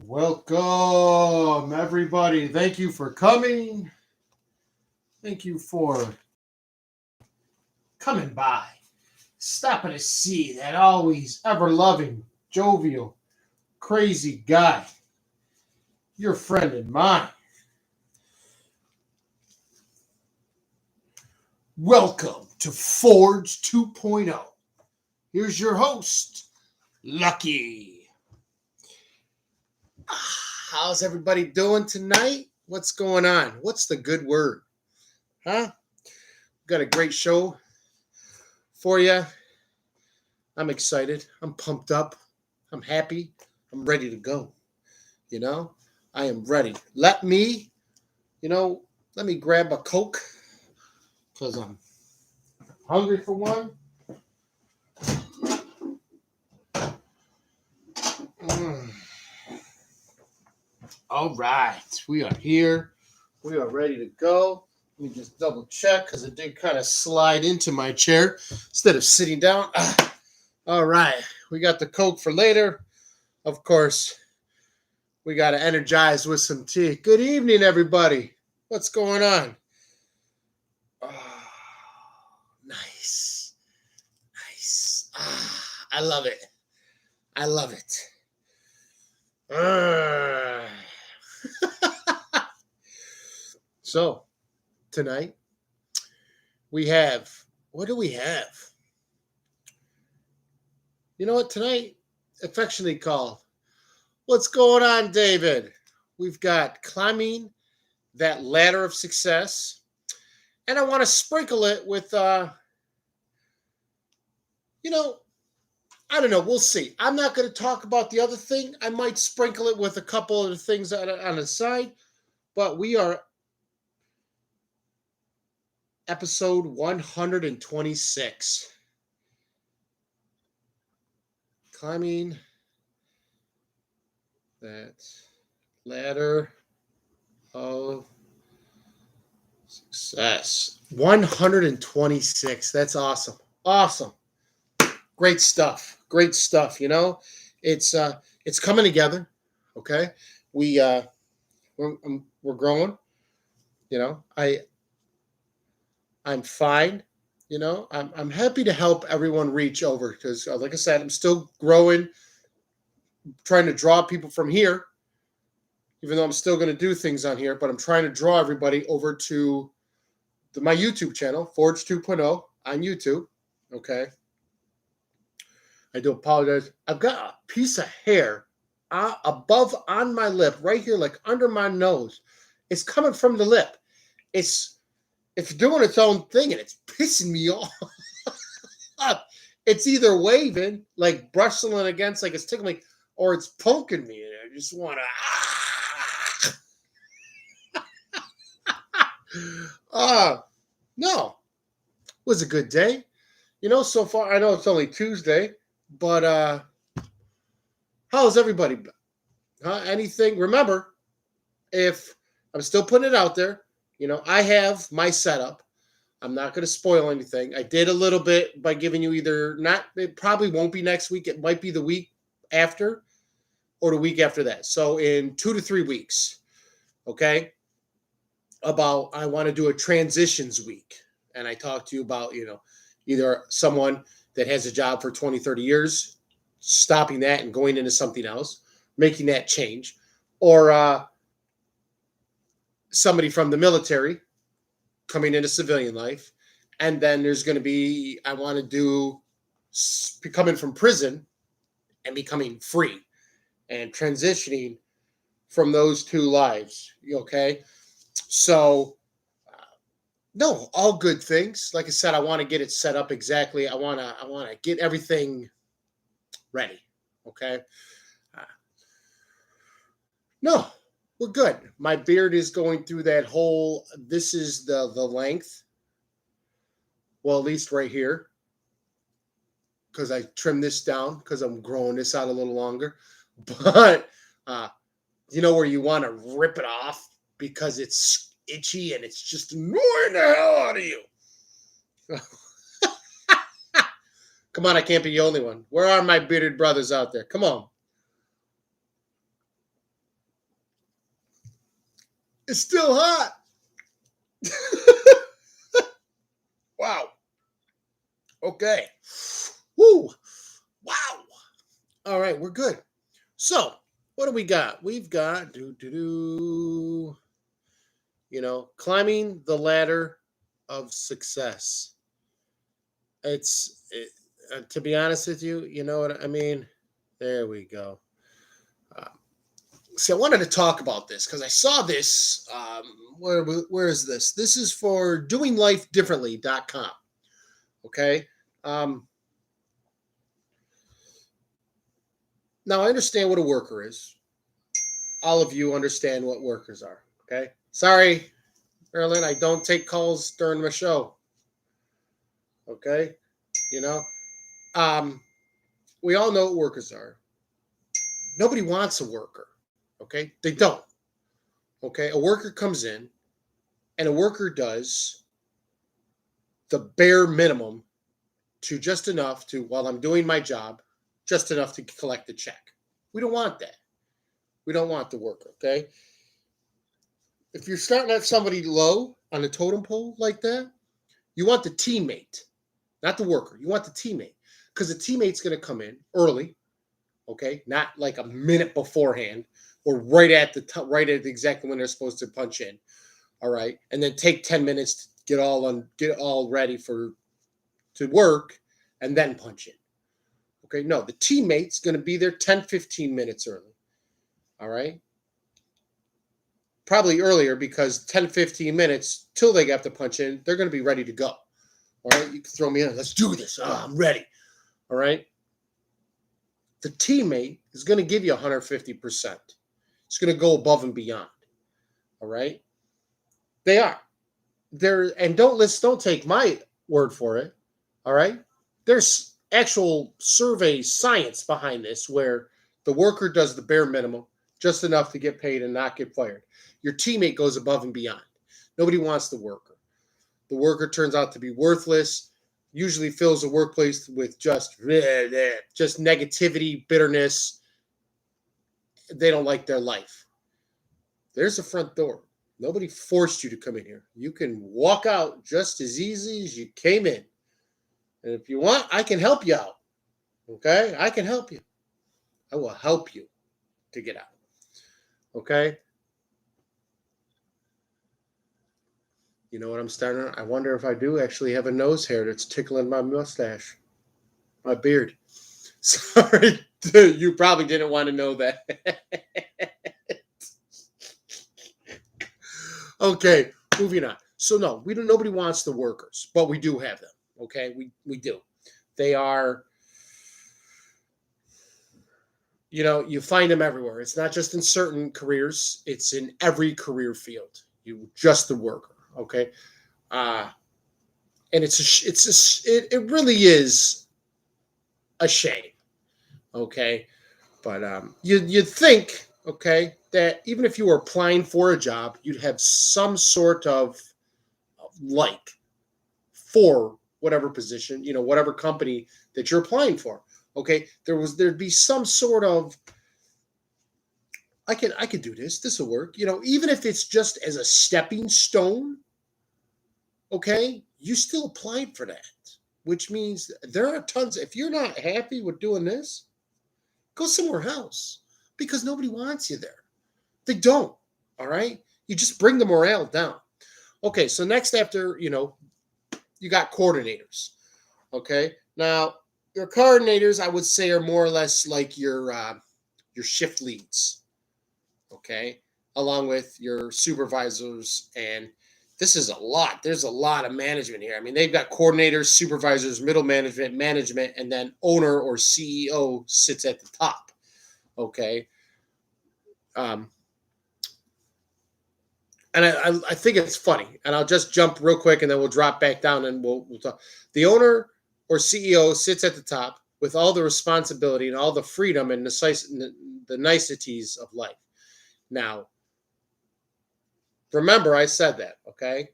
Welcome, everybody. Thank you for coming. Thank you for coming by, stopping to see that always ever-loving, jovial, crazy guy, your friend and mine. Welcome to Forge 2.0. Here's your host, Lucky. How's everybody doing tonight? What's going on? What's the good word? Huh? Got a great show for you. I'm excited. I'm pumped up. I'm happy. I'm ready to go. I am ready. Let me grab a Coke because I'm hungry for one. All right. We are here. We are ready to go. Let me just double check because it did kind of slide into my chair instead of sitting down. All right. We got the Coke for later. Of course, we got to energize with some tea. Good evening, everybody. What's going on? Oh, nice. Nice. I love it. I love it. So, tonight, we have, what do we have? You know what? Tonight, affectionately called, What's Going On, David? We've got climbing that ladder of success. And I want to sprinkle it with, I don't know. We'll see. I'm not going to talk about the other thing. I might sprinkle it with a couple of the things on the side. But we are episode 126. Climbing that ladder of success. 126. That's awesome. Awesome. Great stuff. Great stuff. It's coming together. Okay. We're growing. I'm fine. I'm happy to help everyone reach over because, like I said, I'm still growing, trying to draw people from here, even though I'm still going to do things on here, but I'm trying to draw everybody over to my YouTube channel, Forge2.0 on YouTube. Okay. I do apologize. I've got a piece of hair above on my lip, right here, like under my nose. It's coming from the lip. It's doing its own thing, and it's pissing me off. It's either waving, like bristling against, like it's tickling, or it's poking me, and I just want to. No, it was a good day. So far, I know it's only Tuesday, but how's everybody? Anything? Remember, if I'm still putting it out there, I have my setup. I'm not going to spoil anything. I did a little bit by giving you it probably won't be next week. It might be the week after or the week after that. So in 2 to 3 weeks, okay, I want to do a transitions week. And I talked to you about, either someone that has a job for 20, 30 years, stopping that and going into something else, making that change, or somebody from the military coming into civilian life. And then there's going to be, I want to do coming from prison and becoming free and transitioning from those two lives. Okay. So, no, all good things. Like I said, I want to get it set up exactly. I want to get everything ready. Okay. No, we're good. My beard is going through that whole, this is the length. Well, at least right here. Because I trimmed this down because I'm growing this out a little longer. But, where you want to rip it off because it's itchy and it's just annoying the hell out of you. Come on, I can't be the only one. Where are my bearded brothers out there? Come on. It's still hot. Wow. Okay. Woo. Wow. All right, we're good. So, what do we got? We've got climbing the ladder of success. To be honest with you, you know what I mean? There we go. Uh, See, I wanted to talk about this because I saw this. Where is this? This is for doinglifedifferently.com. Okay. Um, Now, I understand what a worker is. All of you understand what workers are. Okay. Sorry, Marilyn, I don't take calls during the show. Okay. You know, um, we all know what workers are. Nobody wants a worker. Okay. They don't. Okay. A worker comes in and a worker does the bare minimum to just enough to, while I'm doing my job, just enough to collect the check. We don't want that. We don't want the worker. Okay. If you're starting at somebody low on the totem pole like that, you want the teammate, not the worker. You want the teammate because the teammate's going to come in early, okay, not like a minute beforehand or right at exactly when they're supposed to punch in, all right, and then take 10 minutes to get all ready to work, and then punch in. Okay, no, the teammate's going to be there 10-15 minutes early, all right. Probably earlier because 10-15 minutes till they have to punch in, they're going to be ready to go. All right, you can throw me in. Let's do this. Oh, I'm ready. All right. The teammate is going to give you 150%. It's going to go above and beyond. All right. They are. And don't take my word for it. All right. There's actual survey science behind this where the worker does the bare minimum, just enough to get paid and not get fired. Your teammate goes above and beyond. Nobody wants the worker. The worker turns out to be worthless, usually fills the workplace with just negativity, bitterness. They don't like their life. There's the front door. Nobody forced you to come in here. You can walk out just as easy as you came in. And if you want, I can help you out. Okay? I can help you. I will help you to get out. Okay? You know what I'm starting? I wonder if I do actually have a nose hair that's tickling my mustache, my beard. Sorry, you probably didn't want to know that. Okay, moving on. So no, we don't. Nobody wants the workers, but we do have them. Okay, we do. They are. You find them everywhere. It's not just in certain careers. It's in every career field. You just the worker. Okay, and it really is a shame. Okay, but you'd think, okay, that even if you were applying for a job, you'd have some sort of like for whatever position, whatever company that you're applying for. Okay, there'd be some sort of I could do this. This will work. Even if it's just as a stepping stone. Okay, you still applied for that, which means there are tons. If you're not happy with doing this, go somewhere else because nobody wants you there. They don't. All right. You just bring the morale down. Okay. So next, after, you got coordinators. Okay. Now, your coordinators, I would say, are more or less like your shift leads. Okay. Along with your supervisors. And this is a lot. There's a lot of management here. I mean, they've got coordinators, supervisors, middle management, and then owner or CEO sits at the top. Okay. And I think it's funny. And I'll just jump real quick and then we'll drop back down and we'll talk. The owner or CEO sits at the top with all the responsibility and all the freedom and the niceties of life. Now, remember, I said that, okay?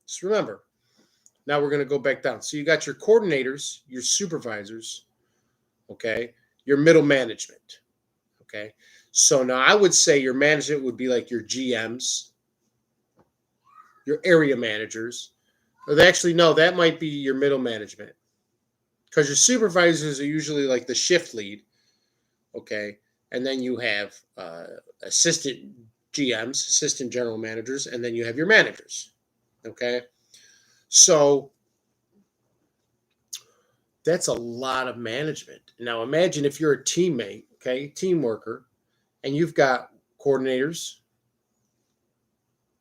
Just remember. Now we're going to go back down. So you got your coordinators, your supervisors, okay? Your middle management, okay? So now I would say your management would be like your GMs, your area managers. Or actually, no, that might be your middle management. Because your supervisors are usually like the shift lead, okay? And then you have assistant GMs, assistant general managers, and then you have your managers, okay? So that's a lot of management. Now imagine if you're a teammate, okay, team worker, and you've got coordinators.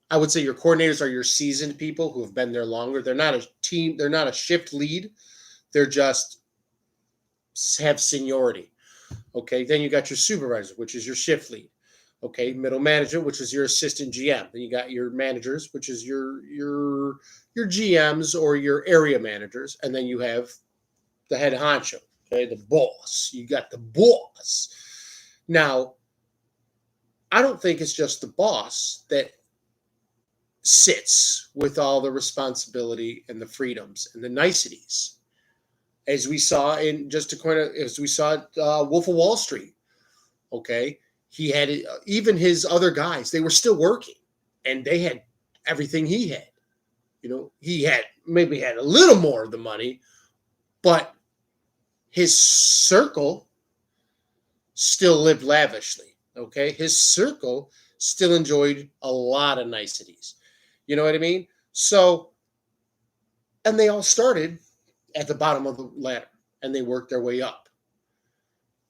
I would say your coordinators are your seasoned people who have been there longer. They're not a team, they're not a shift lead. They're just have seniority. Okay, then you got your supervisor, which is your shift lead. Okay, middle management, which is your assistant GM. Then you got your managers, which is your GMs or your area managers, and then you have the head honcho. Okay, the boss. You got the boss. Now, I don't think it's just the boss that sits with all the responsibility and the freedoms and the niceties, as we saw in just to kind of as we saw Wolf of Wall Street. Okay, he had even his other guys; they were still working, and they had everything he had. You know, he had maybe had a little more of the money, but his circle still lived lavishly. Okay, his circle still enjoyed a lot of niceties. You know what I mean? So, and they all started at the bottom of the ladder and they worked their way up.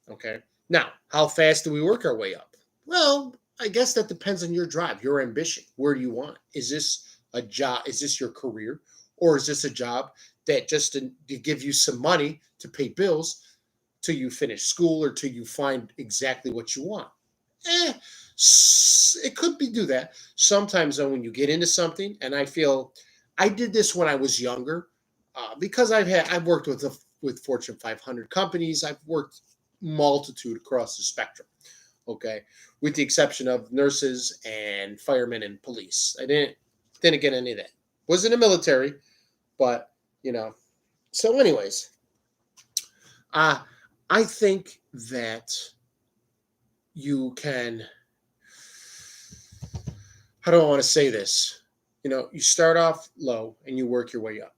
Okay. Now, how fast do we work our way up? Well, I guess that depends on your drive, your ambition. Where do you want? Is this a job? Is this your career? Or is this a job that just to give you some money to pay bills till you finish school or till you find exactly what you want? Eh, it could be do that. Sometimes though, when you get into something, and I feel I did this when I was younger, because I've worked with Fortune 500 companies. I've worked multitude across the spectrum. Okay, with the exception of nurses and firemen and police. I didn't get any of that. Was in the military, but you know. So, anyways, uh, I think that you can. How do I want to say this? You know, you start off low and you work your way up.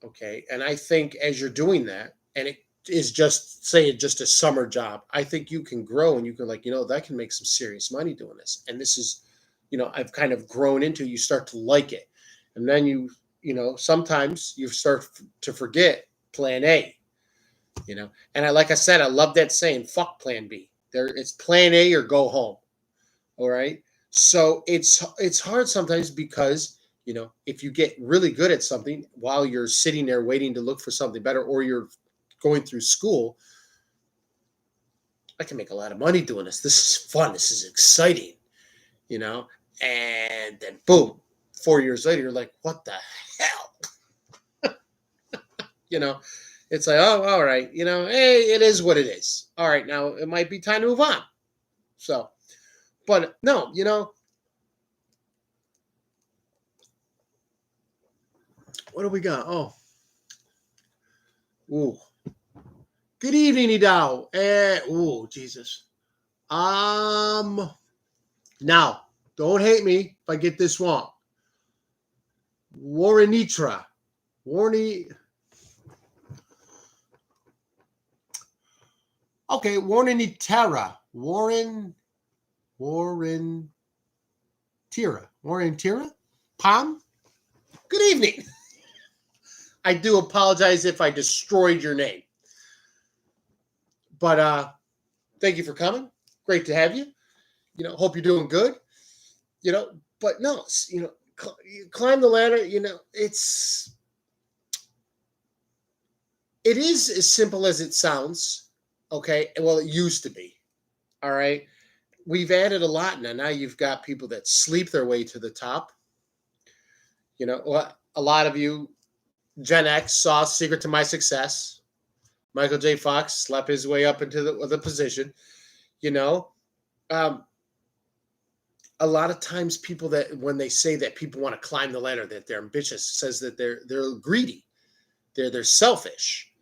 Okay. And I think as you're doing that, and it is just say just a summer job, I think you can grow and you can like, that can make some serious money doing this. And this is, I've kind of grown into, you start to like it. And then sometimes you start to forget plan A, and like I said, I love that saying, fuck plan B. It's plan A or go home. All right. So it's hard sometimes because if you get really good at something while you're sitting there waiting to look for something better, or you're going through school, I can make a lot of money doing this. This is fun. This is exciting, and then boom, 4 years later, you're like, what the hell? It's like, oh, all right, hey, it is what it is. All right, now it might be time to move on. So, but no, what do we got? Oh, ooh. Good evening, Idao. Ooh, Jesus. Now, don't hate me if I get this wrong. Warrenitra. Warney. Okay, Warrenitera. Warrentira? Palm? Good evening. I do apologize if I destroyed your name. But thank you for coming. Great to have you. Hope you're doing good. But no, climb the ladder, it is as simple as it sounds. Okay. Well, it used to be. All right. We've added a lot now. Now you've got people that sleep their way to the top. A lot of you, Gen X, saw Secret to My Success. Michael J. Fox slept his way up into the position. A lot of times people that when they say that people want to climb the ladder, that they're ambitious, says that they're greedy, they're selfish.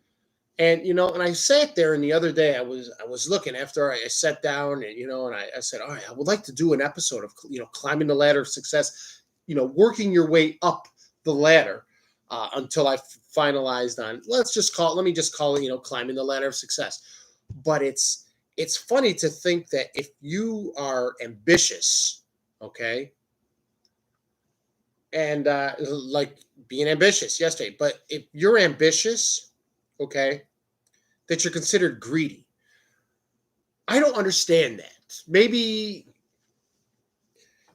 And and I sat there, and the other day I was looking after I sat down, and I said, all right, I would like to do an episode of climbing the ladder of success, working your way up the ladder until I finalized on, let me just call it, climbing the ladder of success. But it's funny to think that if you are ambitious, okay, and like being ambitious yesterday, but if you're ambitious, okay, that you're considered greedy. I don't understand that. Maybe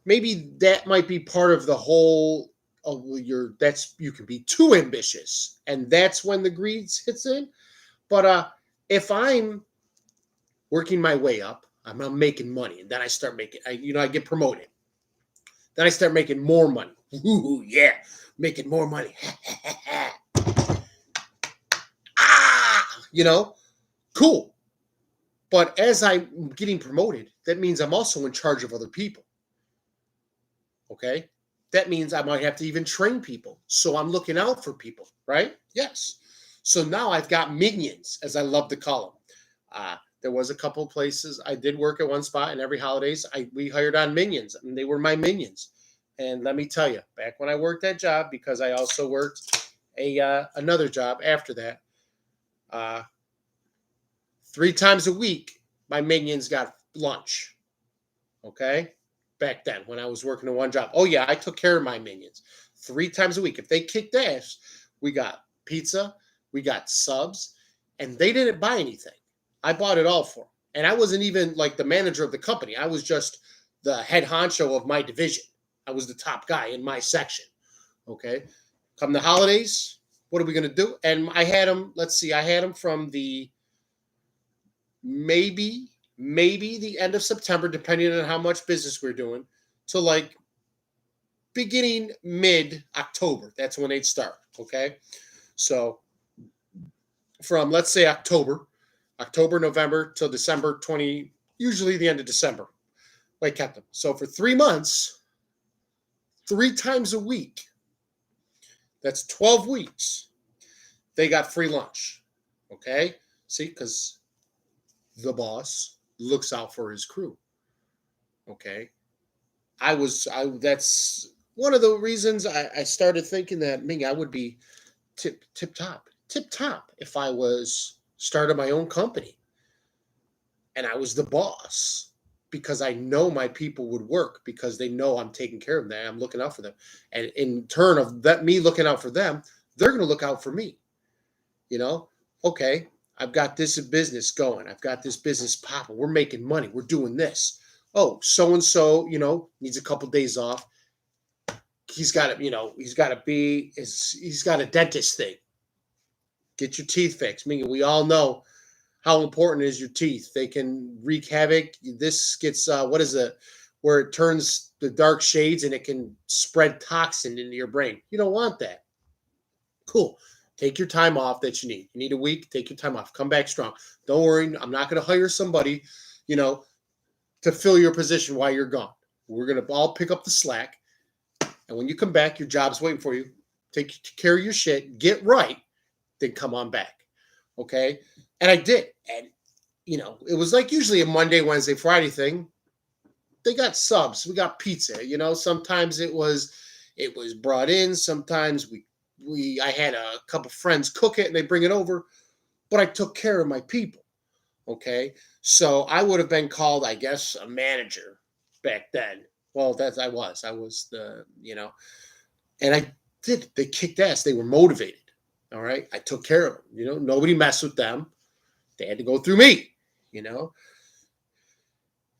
that might be part of the whole of your that's you can be too ambitious, and that's when the greed hits in. But if I'm working my way up, I'm making money, and then I start making I get promoted. Then I start making more money. Ooh, yeah, making more money. Ah, cool. But as I'm getting promoted, that means I'm also in charge of other people. Okay. That means I might have to even train people. So I'm looking out for people, right? Yes. So now I've got minions, as I love to call them. There was a couple of places I did work at one spot, and every holidays we hired on minions, and they were my minions. And let me tell you, back when I worked that job, because I also worked another job after that, uh, 3 times a week, my minions got lunch. Okay. Back then, when I was working in one job. Oh, yeah, I took care of my minions 3 times a week. If they kicked ass, we got pizza, we got subs, and they didn't buy anything. I bought it all for them. And I wasn't even like the manager of the company. I was just the head honcho of my division. I was the top guy in my section. Okay. Come the holidays, what are we going to do? And I had them, let's see, I had them from the maybe the end of September, depending on how much business we're doing, to like beginning mid October. That's when they'd start. Okay. So from, let's say, October, November till December 20, usually the end of December, I kept them. So for 3 months, 3 times a week, that's 12 weeks, they got free lunch. Okay. See, because the boss looks out for his crew. Okay. I that's one of the reasons I started thinking that me I would be tip top if I was started my own company and I was the boss, because I know my people would work because they know I'm taking care of them, I'm looking out for them, and in turn of that me looking out for them, they're going to look out for me. You know, okay, I've got this business going, I've got this business popping, we're making money, we're doing this. Oh, so and so, needs a couple days off. He's got a dentist thing. Get your teeth fixed. I mean, we all know how important is your teeth. They can wreak havoc. This gets what is it? Where it turns the dark shades and it can spread toxin into your brain. You don't want that. Cool. Take your time off that you need. You need a week. Take your time off. Come back strong. Don't worry. I'm not going to hire somebody, you know, to fill your position while you're gone. We're going to all pick up the slack. And when you come back, your job's waiting for you. Take care of your shit. Get right. Then come on back. Okay. And I did. And, it was like usually a Monday, Wednesday, Friday thing. They got subs. We got pizza. Sometimes it was brought in. Sometimes I had a couple friends cook it and they bring it over. But I took care of my people. Okay. So I would have been called, I guess, a manager back then. Well, I was and I did. They kicked ass. They were motivated. All right. I took care of them. Nobody messed with them. They had to go through me, you know.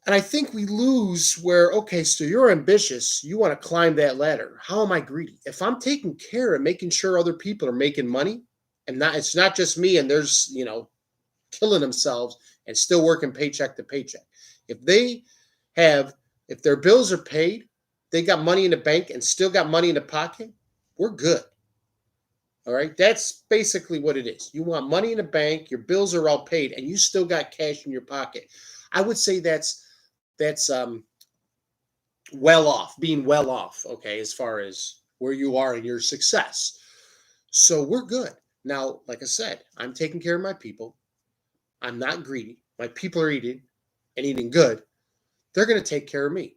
And I think we lose where, okay, so you're ambitious. You want to climb that ladder. How am I greedy? If I'm taking care of making sure other people are making money, and it's not just me and there's, killing themselves and still working paycheck to paycheck. If they have, if their bills are paid, they got money in the bank and still got money in the pocket, we're good. All right. That's basically what it is. You want money in the bank, your bills are all paid, and you still got cash in your pocket. I would say that's well off, being well off, okay, as far as where you are in your success. So we're good. Now, like I said, I'm taking care of my people. I'm not greedy. My people are eating and eating good. They're going to take care of me.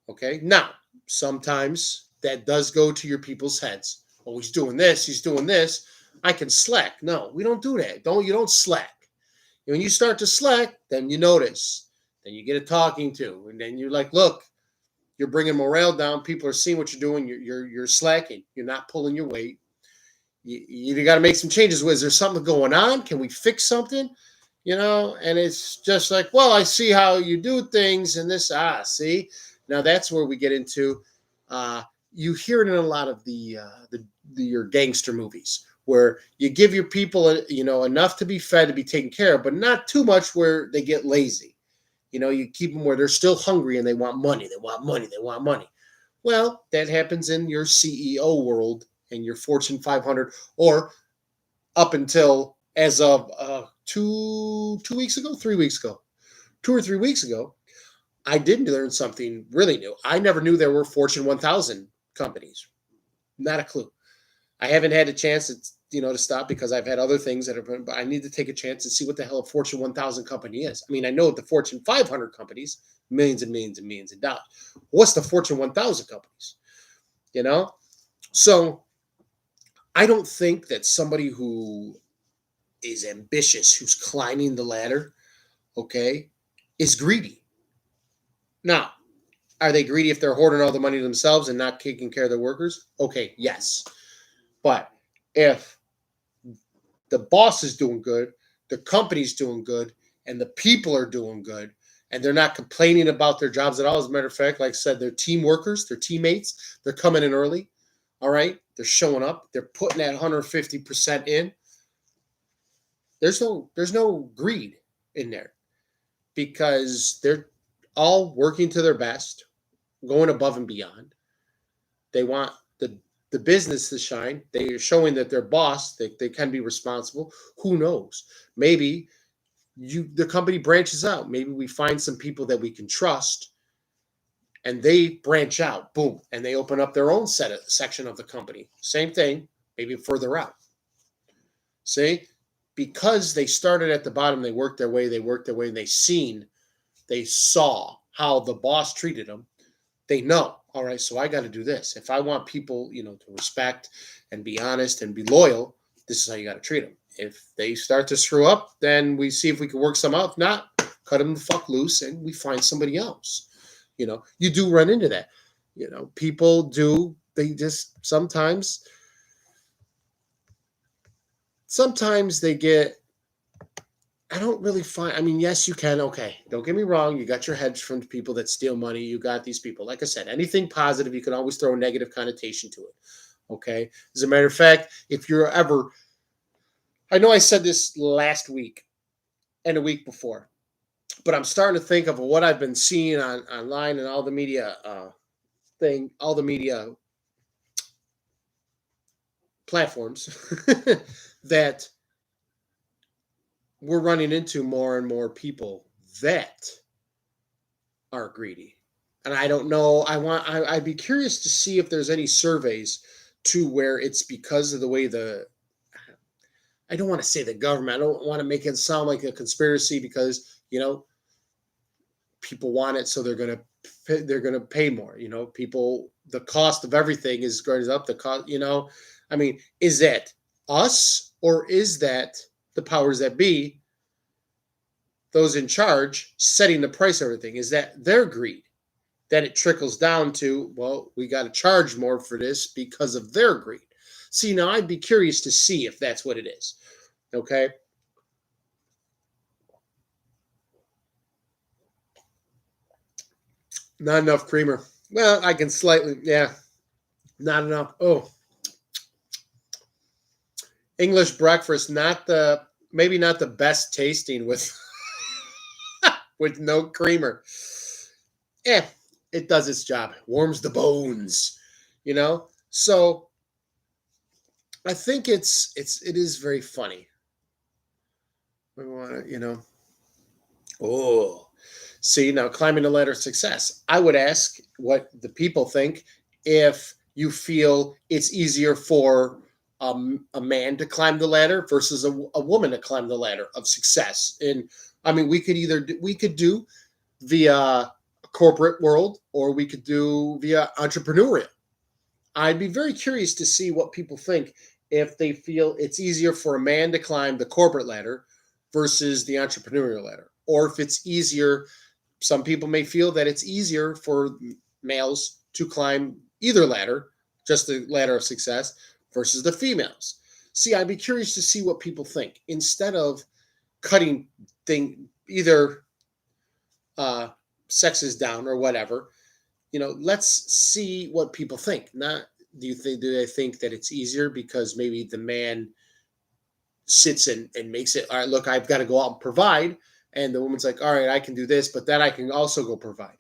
Okay. Now, sometimes that does go to your people's heads. Oh, he's doing this. He's doing this. I can slack. No, we don't do that. You don't slack. When you start to slack, then you notice. Then you get a talking to, and then you're like, look, you're bringing morale down. People are seeing what you're doing. You're slacking. You're not pulling your weight. You got to make some changes. Is there something going on? Can we fix something? And it's just like, well, I see how you do things, and this, see, now that's where we get into. Uh, you hear it in a lot of your gangster movies, where you give your people, enough to be fed, to be taken care of, but not too much where they get lazy. You keep them where they're still hungry and they want money. They want money. They want money. Well, that happens in your CEO world and your Fortune 500, or up until as of 2 weeks ago, 3 weeks ago, 2 or 3 weeks ago, I did learn something really new. I never knew there were Fortune 1000 companies. Not a clue. I haven't had a chance to stop because I've had other things that have been, but I need to take a chance and see what the hell a Fortune 1000 company is. I mean, I know the Fortune 500 companies, millions and millions and millions of dollars. What's the Fortune 1000 companies? So I don't think that somebody who is ambitious, who's climbing the ladder, okay, is greedy. Now, are they greedy if they're hoarding all the money themselves and not taking care of their workers? Okay, yes. But if the boss is doing good, the company's doing good, and the people are doing good, and they're not complaining about their jobs at all. As a matter of fact, like I said, they're team workers, they're teammates, they're coming in early. All right, they're showing up, they're putting that 150% in. There's no greed in there because they're all working to their best, going above and beyond. They want the business to shine. They are showing that their boss, they can be responsible. Who knows? Maybe the company branches out. Maybe we find some people that we can trust and they branch out, boom, and they open up their own section of the company. Same thing, maybe further out. See, because they started at the bottom, they worked their way, and they saw how the boss treated them. They know, all right, so I got to do this. If I want people, to respect and be honest and be loyal, this is how you got to treat them. If they start to screw up, then we see if we can work some out. If not, cut them the fuck loose and we find somebody else. You do run into that. People do, they just sometimes they get, I don't really find, I mean, yes, you can. Okay. Don't get me wrong. You got your hedge funds people that steal money. You got these people. Like I said, anything positive, you can always throw a negative connotation to it. Okay. As a matter of fact, if you're ever, I know I said this last week and a week before, but I'm starting to think of what I've been seeing online and all the media all the media platforms that we're running into more and more people that are greedy. And I don't know. I'd be curious to see if there's any surveys to where it's because of the way I don't want to say the government. I don't want to make it sound like a conspiracy because, people want it, so they're gonna pay more. People, the cost of everything is going up. The cost, I mean, is that us or is that the powers that be, those in charge, setting the price of everything? Is that their greed? Then it trickles down to, well, we got to charge more for this because of their greed. See, now I'd be curious to see if that's what it is. Okay. Not enough creamer. Well, I can slightly, yeah, not enough. Oh, English breakfast, maybe not the best tasting with with no creamer. Yeah, it does its job. Warms the bones, So I think it is very funny. We want to. Oh, see, now climbing the ladder of success. I would ask what the people think if you feel it's easier for a man to climb the ladder versus a woman to climb the ladder of success. And I mean, we could do via corporate world, or we could do via entrepreneurial. I'd be very curious to see what people think if they feel it's easier for a man to climb the corporate ladder versus the entrepreneurial ladder, or if it's easier. Some people may feel that it's easier for males to climb either ladder, just the ladder of success, versus the females. See, I'd be curious to see what people think instead of cutting either uh, sexes down or whatever. Let's see what people think. Not do they think that it's easier because maybe the man sits and makes it, all right, look, I've got to go out and provide, and the woman's like, all right, I can do this, but then I can also go provide.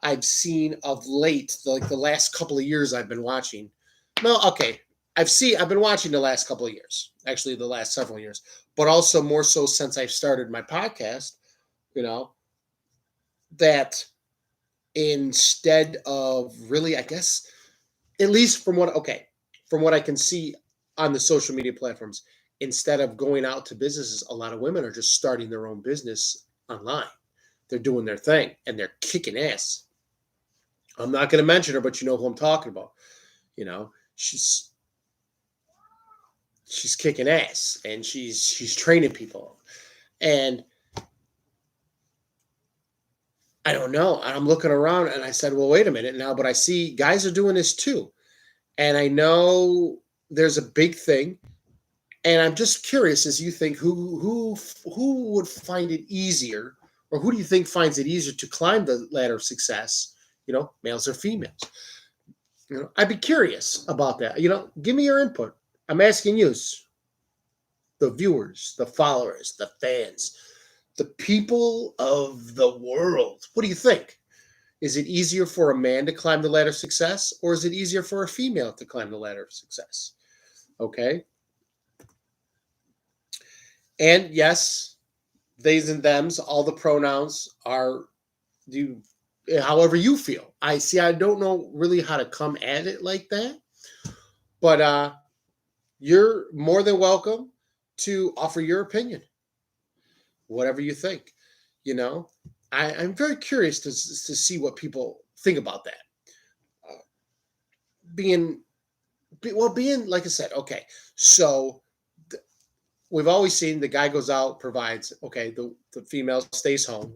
I've seen of late, like the last couple of years I've been watching. No, okay. I've been watching the last couple of years, actually the last several years, but also more so since I've started my podcast, you know, that instead of really, I guess, at least from what I can see on the social media platforms, instead of going out to businesses, a lot of women are just starting their own business online. They're doing their thing and they're kicking ass. I'm not going to mention her, but you know who I'm talking about. You know, she's kicking ass and she's training people. And I don't know. I'm looking around and I said, well, wait a minute now, but I see guys are doing this too. And I know there's a big thing. And I'm just curious, as you think, who would find it easier, or who do you think finds it easier to climb the ladder of success? Males or females? I'd be curious about that. Give me your input. I'm asking you, the viewers, the followers, the fans, the people of the world. What do you think? Is it easier for a man to climb the ladder of success, or is it easier for a female to climb the ladder of success? Okay. And yes, theys and thems, all the pronouns are do however you feel. I don't know really how to come at it like that, but you're more than welcome to offer your opinion, whatever you think. You know, I'm very curious to see what people think about that. Uh, being being like I said, okay, so we've always seen the guy goes out, provides. Okay, the female stays home.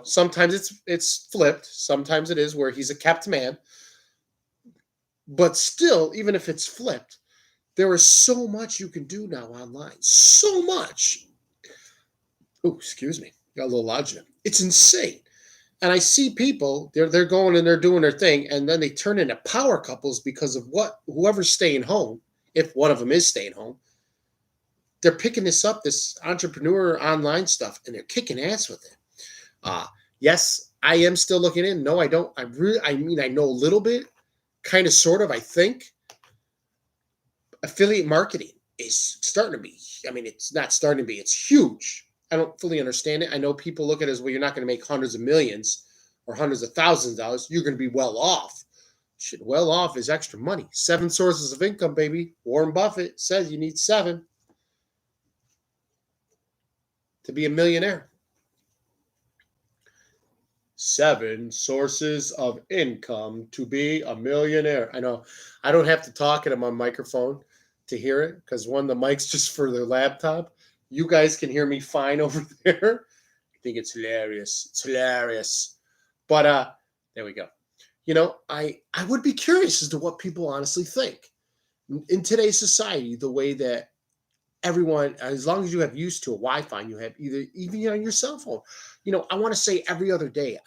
Sometimes it's flipped. Sometimes it is where he's a kept man. But still, even if it's flipped, there is so much you can do now online. So much. Oh, excuse me. Got a little lodging. It's insane. And I see people, they're going and they're doing their thing, and then they turn into power couples because of whoever's staying home, if one of them is staying home. They're picking this entrepreneur online stuff, and they're kicking ass with it. Yes, I am still looking in. No, I don't. I know a little bit, kind of, sort of. I think affiliate marketing is starting to be. I mean, it's not starting to be. It's huge. I don't fully understand it. I know people look at it as, well, you're not going to make hundreds of millions or hundreds of thousands of dollars. You're going to be well off. Shit, well off is extra money. 7 sources of income, baby. Warren Buffett says you need 7 to be a millionaire. 7 sources of income to be a millionaire. I know I don't have to talk into my microphone to hear it, because the mic's just for their laptop. You guys can hear me fine over there. I think it's hilarious. It's hilarious. But there we go. I would be curious as to what people honestly think. In today's society, the way that everyone, as long as you have used to a Wi-Fi, you have even on your cell phone. I want to say every other day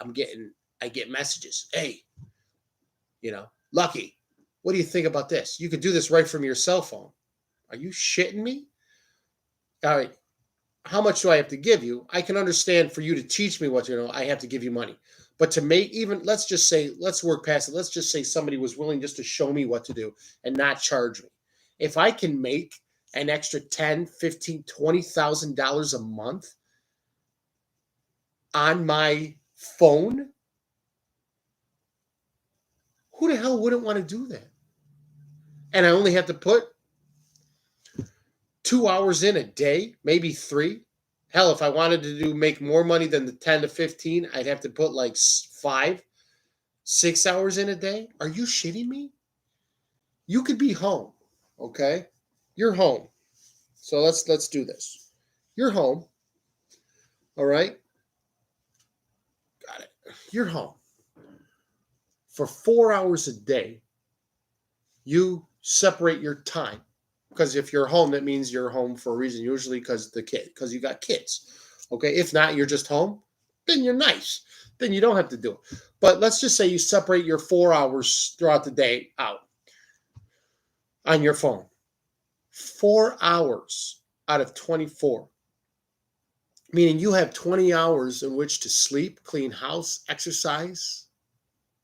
I get messages. Hey, Lucky, what do you think about this? You could do this right from your cell phone. Are you shitting me? All right. How much do I have to give you? I can understand, for you to teach me what to know, I have to give you money. But to make, even, let's work past it. Let's just say somebody was willing just to show me what to do and not charge me. If I can make an extra $10, $15, $20,000 a month on my phone, who the hell wouldn't want to do that? And I only have to put 2 hours in a day, maybe 3. Hell, if I wanted to make more money than the 10 to 15, I'd have to put like 5, 6 hours in a day. Are you shitting me? You could be home, okay? You're home. So let's do this. You're home, all right? Got it. You're home. For 4 hours a day, you separate your time. Because if you're home, that means you're home for a reason, usually because you got kids. Okay. If not, you're just home, then you're nice. Then you don't have to do it. But let's just say you separate your 4 hours throughout the day out on your phone. 4 hours out of 24. Meaning you have 20 hours in which to sleep, clean house, exercise,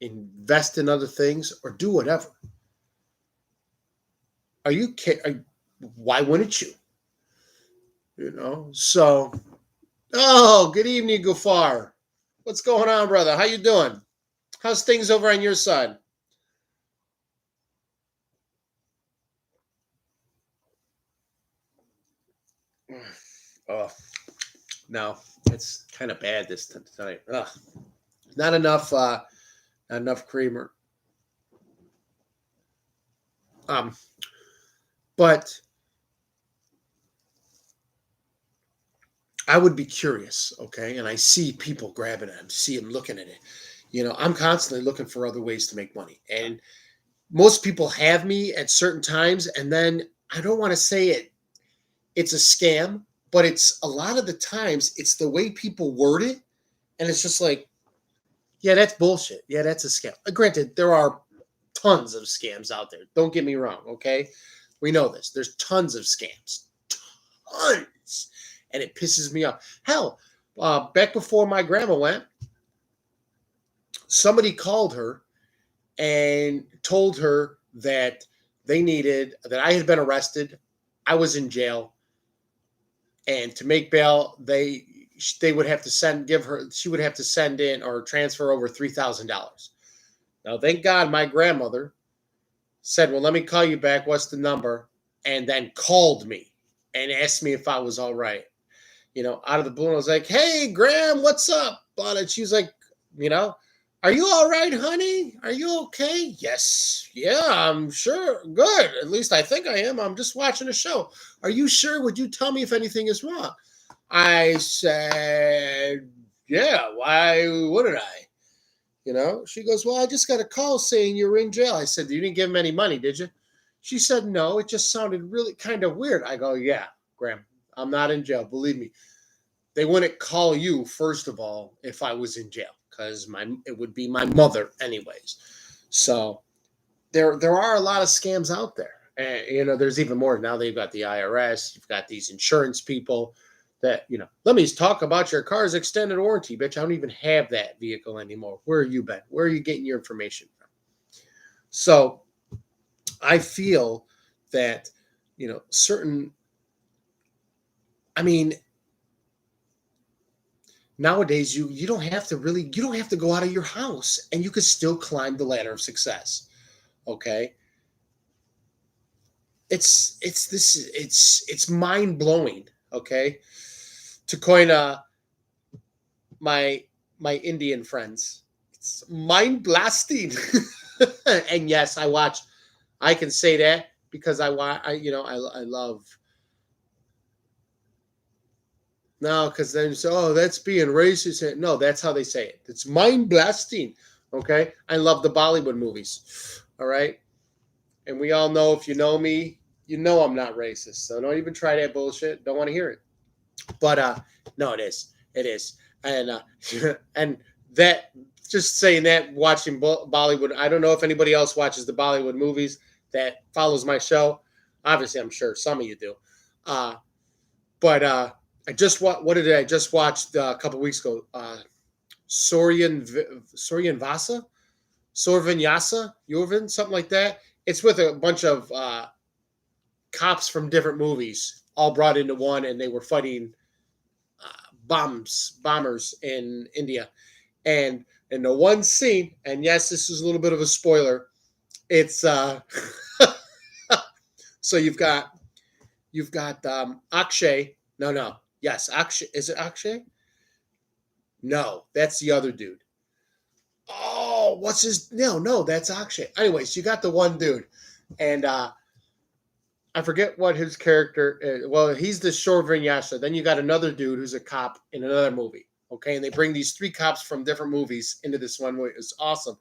invest in other things, or do whatever. Are you kidding? Why wouldn't you? So, oh, good evening, Gufar. What's going on, brother? How you doing? How's things over on your side? Oh, no, it's kind of bad this tonight. Ugh. Not enough creamer. But I would be curious, okay? And I see people grabbing it. I see them looking at it. I'm constantly looking for other ways to make money. And most people have me at certain times. And then I don't want to say it's a scam, but it's a lot of the times it's the way people word it. And it's just like, yeah, that's bullshit. Yeah, that's a scam. Granted, there are tons of scams out there. Don't get me wrong, okay? We know this. There's tons of scams. Tons. And it pisses me off. Hell, back before my grandma went, somebody called her and told her that that I had been arrested. I was in jail. And to make bail, they would have to she would have to send in or transfer over $3,000. Now, thank God my grandmother said, well, let me call you back. What's the number? And then called me and asked me if I was all right. Out of the blue, I was like, hey, Graham, what's up? And she was like, are you all right, honey? Are you okay? Yes. Yeah, I'm sure. Good. At least I think I am. I'm just watching a show. Are you sure? Would you tell me if anything is wrong? I said, yeah, why wouldn't I? She goes, well, I just got a call saying you're in jail. I said, you didn't give him any money, did you? She said, no, it just sounded really kind of weird. I go, yeah, Graham, I'm not in jail. Believe me. They wouldn't call you, first of all, if I was in jail, because it would be my mother anyways. So there are a lot of scams out there. And, there's even more. Now they've got the IRS. You've got these insurance people that, let me talk about your car's extended warranty, bitch. I don't even have that vehicle anymore. Where have you been? Where are you getting your information from? So I feel that, nowadays you don't have to go out of your house and you could still climb the ladder of success. Okay. It's mind blowing. Okay. To coin my Indian friends, it's mind blasting. And yes, I can say that because I love. No, because then you say, oh, that's being racist. No, that's how they say it. It's mind blasting. Okay. I love the Bollywood movies. All right. And we all know, if you know me, you know I'm not racist. So don't even try that bullshit. Don't want to hear it. But no, it is. It is. And and that, just saying that, watching Bollywood, I don't know if anybody else watches the Bollywood movies that follows my show. Obviously, I'm sure some of you do. But I just what did I just watched a couple weeks ago? Soryan Vasa, Sorvinyasa, Yorvin, something like that. It's with a bunch of cops from different movies, all brought into one, and they were fighting bombers in India. And in the one scene, and yes, this is a little bit of a spoiler. It's so you've got You've got Akshay. No. Yes, Akshay. Is it Akshay? No, that's the other dude. Oh, what's his? No, that's Akshay. Anyways, you got the one dude, and I forget what his character is. Well, he's the short vinyasa. Then you got another dude who's a cop in another movie. Okay, and they bring these three cops from different movies into this one movie. It's awesome.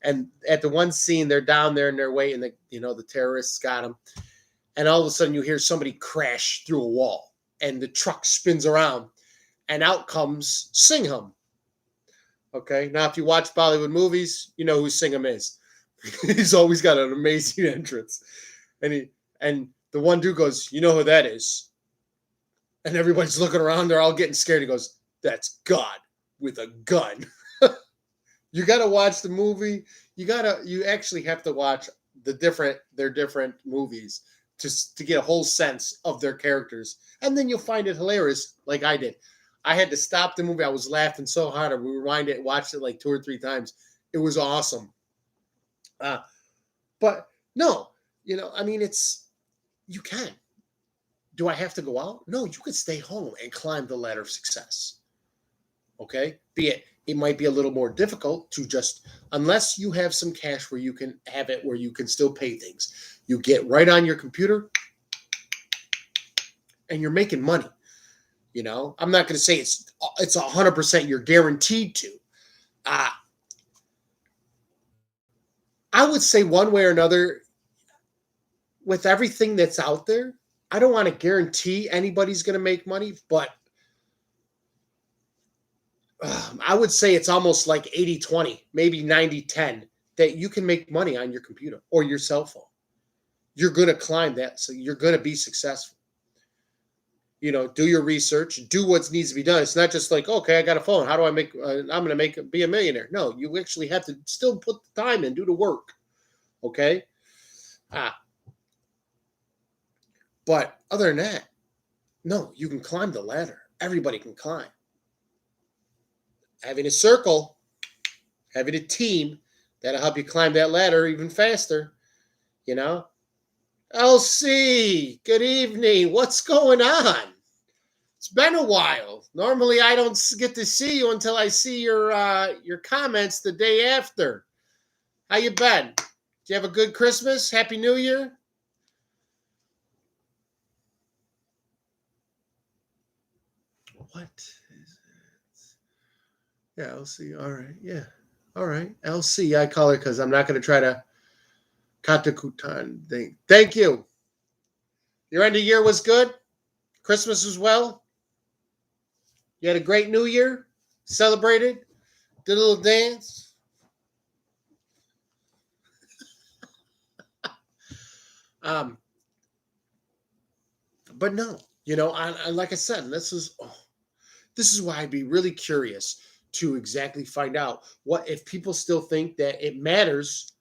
And at the one scene, they're down there and they're waiting. The terrorists got them, and all of a sudden you hear somebody crash through a wall, and the truck spins around, and out comes Singham. Okay, now if you watch Bollywood movies, you know who Singham is. He's always got an amazing entrance, and the one dude goes, "You know who that is?" And everybody's looking around. They're all getting scared. He goes, "That's God with a gun." You got to watch the movie. You actually have to watch their different movies to get a whole sense of their characters. And then you'll find it hilarious like I did. I had to stop the movie. I was laughing so hard. I rewind it, watched it like 2 or 3 times. It was awesome. But no, I mean, you can. Do I have to go out? No, you could stay home and climb the ladder of success. Okay? It might be a little more difficult to just, unless you have some cash where you can have it, where you can still pay things. You get right on your computer and you're making money. I'm not going to say it's 100% you're guaranteed to. I would say one way or another, with everything that's out there, I don't want to guarantee anybody's going to make money, but I would say it's almost like 80-20, maybe 90-10, that you can make money on your computer or your cell phone. You're going to climb that, so you're going to be successful. Do your research, do what needs to be done. It's not just like, okay, I got a phone. How do I I'm going to be a millionaire. No, you actually have to still put the time in, do the work. Okay. But other than that, no, you can climb the ladder. Everybody can climb. Having a circle, having a team, that'll help you climb that ladder even faster. LC, good evening. What's going on? It's been a while. Normally, I don't get to see you until I see your comments the day after. How you been? Did you have a good Christmas? Happy New Year? What is it? Yeah, LC. All right. Yeah. All right. LC. I call her because I'm not going to try to Katakutan thing. Thank you. Your end of year was good? Christmas as well? You had a great New Year? Celebrated? Did a little dance? But no, like I said, this is why I'd be really curious to exactly find out what if people still think that it matters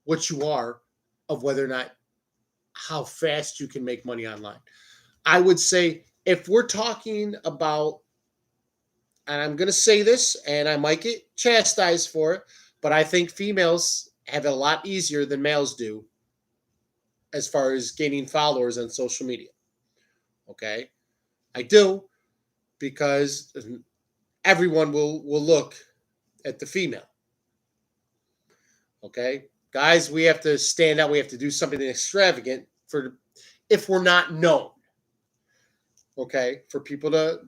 what you are, of whether or not how fast you can make money online. I would say if we're talking about, and I'm going to say this and I might get chastised for it, but I think females have it a lot easier than males do as far as gaining followers on social media. Okay? I do, because everyone will look at the female. Okay? Guys, we have to stand out. We have to do something extravagant if we're not known. Okay? For people to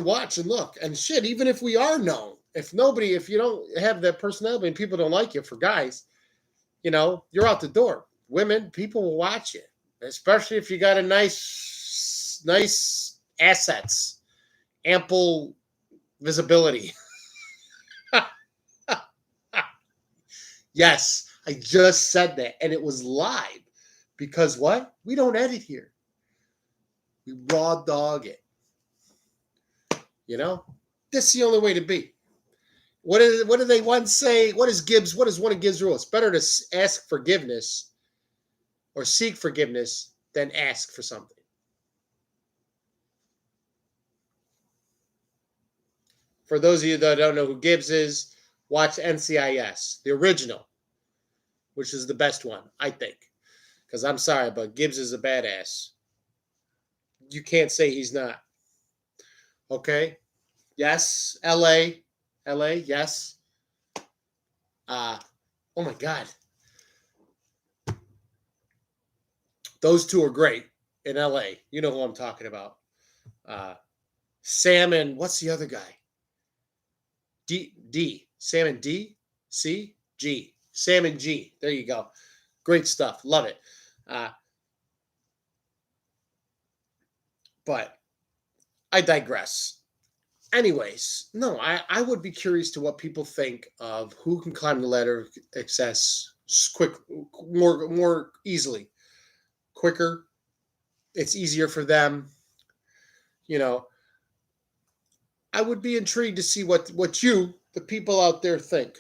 watch and look. And shit, even if we are known, if you don't have that personality and people don't like you, for guys, you're out the door. Women, people will watch you, especially if you got a nice assets, ample visibility. Yes, I just said that, and it was live, because what? We don't edit here. We raw dog it. That's the only way to be. What did they once say? What is one of Gibbs' rules? It's better to ask forgiveness or seek forgiveness than ask for something. For those of you that don't know who Gibbs is, watch NCIS, the original, which is the best one, I think. Because I'm sorry, but Gibbs is a badass. You can't say he's not. Okay? Yes, LA, yes. Oh my God. Those two are great in LA. You know who I'm talking about. Sam and what's the other guy? D. Sam and D? C? G. Sam and G. There you go. Great stuff. Love it. But I digress. Anyways, no, I would be curious to what people think of who can climb the ladder of success quick, more easily, quicker. It's easier for them. You know, I would be intrigued to see what you, the people out there, think.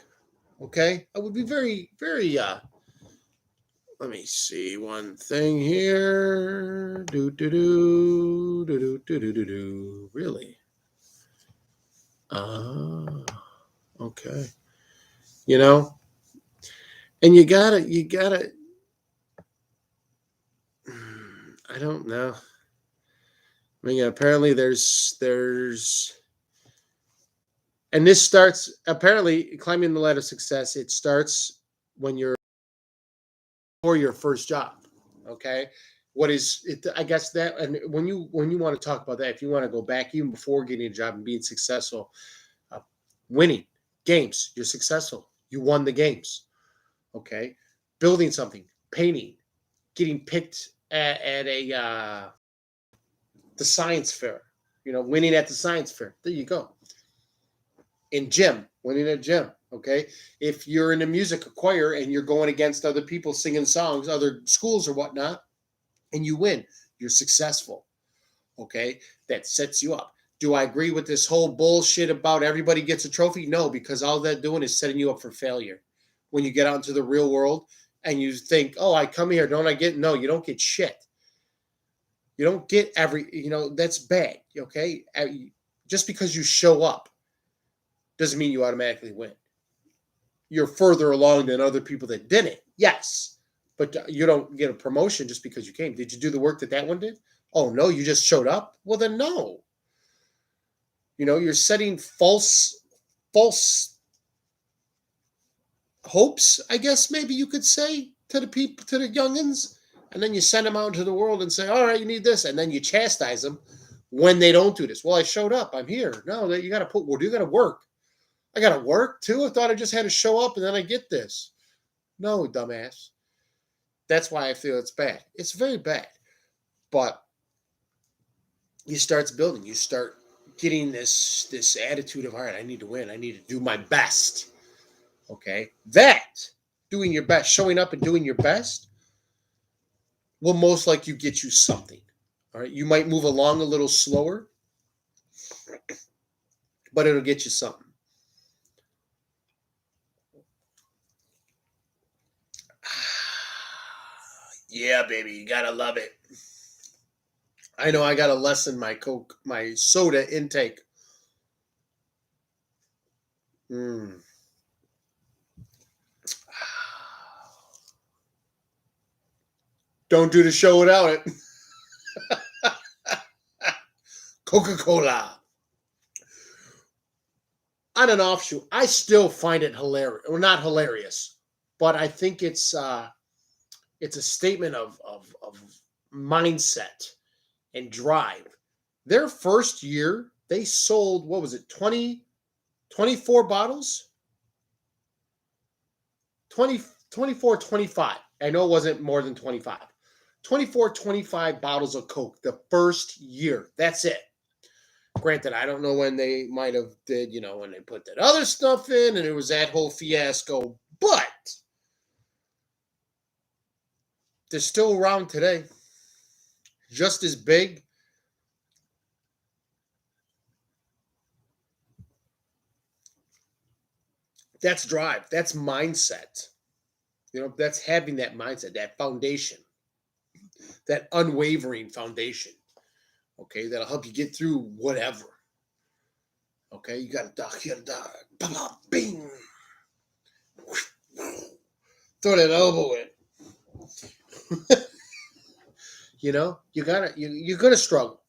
Okay, I would be very. Let me see one thing here. Do. Really? Okay. You know, and you gotta. I don't know. I mean, apparently and this starts apparently climbing the ladder of success. It starts when you're for your first job. Okay, what is it? I guess that, and when you want to talk about that, if you want to go back even before getting a job and being successful, uh, winning games, you're successful. You won the games. Okay, building something, painting, getting picked at a the science fair. You know, winning at the science fair. There you go. In gym, winning at gym. Okay, if you're in a music choir and you're going against other people singing songs, other schools or whatnot, and you win, you're successful. Okay, that sets you up. Do I agree with this whole bullshit about everybody gets a trophy? No, because all they're doing is setting you up for failure. When you get out into the real world and you think, oh, I come here, don't I get? No, you don't get shit. You don't get that's bad. Okay, just because you show up doesn't mean you automatically win. You're further along than other people that didn't. Yes, but you don't get a promotion just because you came. Did you do the work that one did? Oh no, you just showed up. Well then, no. You're setting false hopes. I guess maybe you could say to the people, to the youngins, and then you send them out into the world and say, all right, you need this, and then you chastise them when they don't do this. Well, I showed up. I'm here. No, you got to put. Well, you got to work. I got to work too. I thought I just had to show up and then I get this. No, dumbass. That's why I feel it's bad. It's very bad. But you start building. You start getting this attitude of, all right, I need to win. I need to do my best. Okay? That, doing your best, showing up and doing your best, will most likely get you something. All right? You might move along a little slower, but it'll get you something. Yeah, baby, you gotta love it. I know I gotta lessen my soda intake. Don't do the show without it. Coca-Cola. On an offshoot, I still find it hilarious. Well, not hilarious, but I think it's a statement of mindset and drive. Their first year, they sold, what was it, 24 bottles? 24, 25. I know it wasn't more than 25. 24, 25 bottles of Coke the first year. That's it. Granted, I don't know when they might have did, when they put that other stuff in and it was that whole fiasco, but they're still around today. Just as big. That's drive. That's mindset. That's having that mindset, that foundation, that unwavering foundation. Okay, that'll help you get through whatever. Okay, you got to duck, bing, throw that elbow in. you're gonna struggle.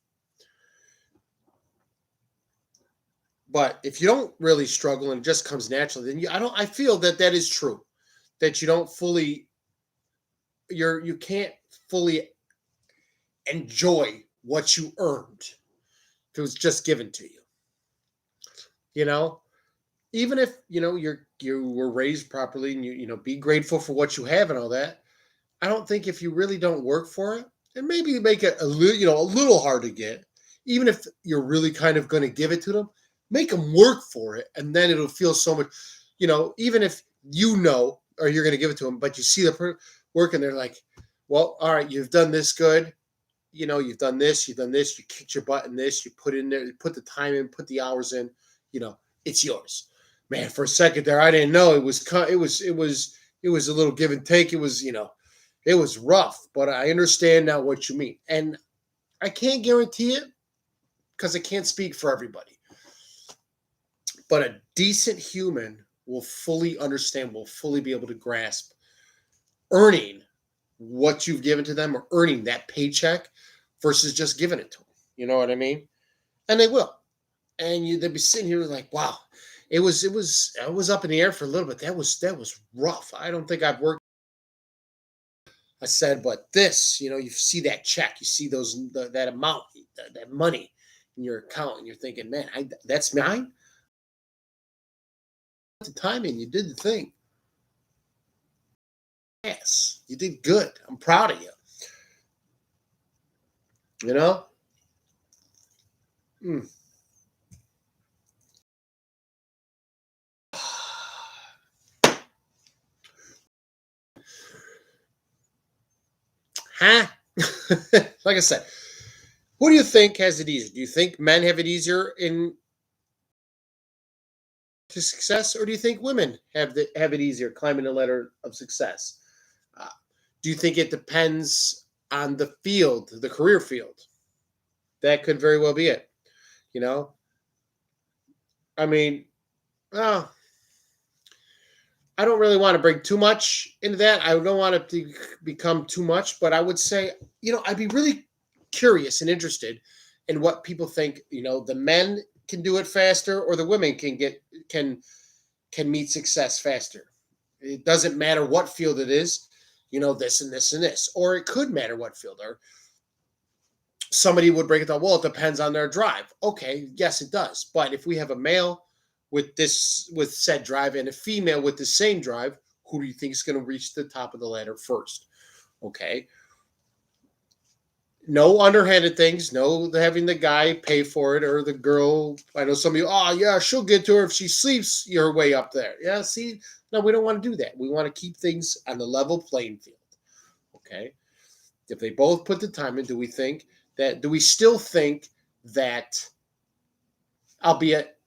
But if you don't really struggle and it just comes naturally, then I feel that that is true. That you don't fully you can't fully enjoy what you earned. If it was just given to you. You know, even if you were raised properly and be grateful for what you have and all that. I don't think if you really don't work for it, and maybe make it a little hard to get, even if you're really kind of going to give it to them, make them work for it, and then it'll feel so much. Even if or you're going to give it to them, but you see the work and they're like, well, all right, you've done this good. You've done this, you kicked your butt in this, you put in there, you put the time in, put the hours in, it's yours. Man, for a second there, I didn't know it was a little give and take. It was rough, but I understand now what you mean. And I can't guarantee it because I can't speak for everybody. But a decent human will fully understand, will fully be able to grasp earning what you've given to them or earning that paycheck versus just giving it to them. You know what I mean? And they will. And they'll be sitting here like, wow, I was up in the air for a little bit. That was rough. I don't think I've worked. I said, but this, you see that check, you see that amount, that money in your account, and you're thinking, man, that's mine. The timing, you did the thing. Yes, you did good. I'm proud of you. You know? Mm. Huh? Like I said, who do you think has it easier? Do you think men have it easier in to success, or do you think women have it easier climbing the ladder of success? Uh, do you think it depends on the field, the career field? That could very well be it. You know, I mean, uh, I don't really want to bring too much into that. I don't want it to become too much, but I would say, I'd be really curious and interested in what people think. The men can do it faster, or the women can meet success faster. It doesn't matter what field it is, this and this and this, or it could matter what field. Or somebody would break it down. Well, it depends on their drive. Okay, yes, it does. But if we have a male with said drive and a female with the same drive, who do you think is going to reach the top of the ladder first? Okay. No underhanded things. No having the guy pay for it or the girl. I know some of you, oh, yeah, she'll get to her if she sleeps your way up there. Yeah, see, no, we don't want to do that. We want to keep things on the level playing field. Okay. If they both put the time in, do we still think that, albeit,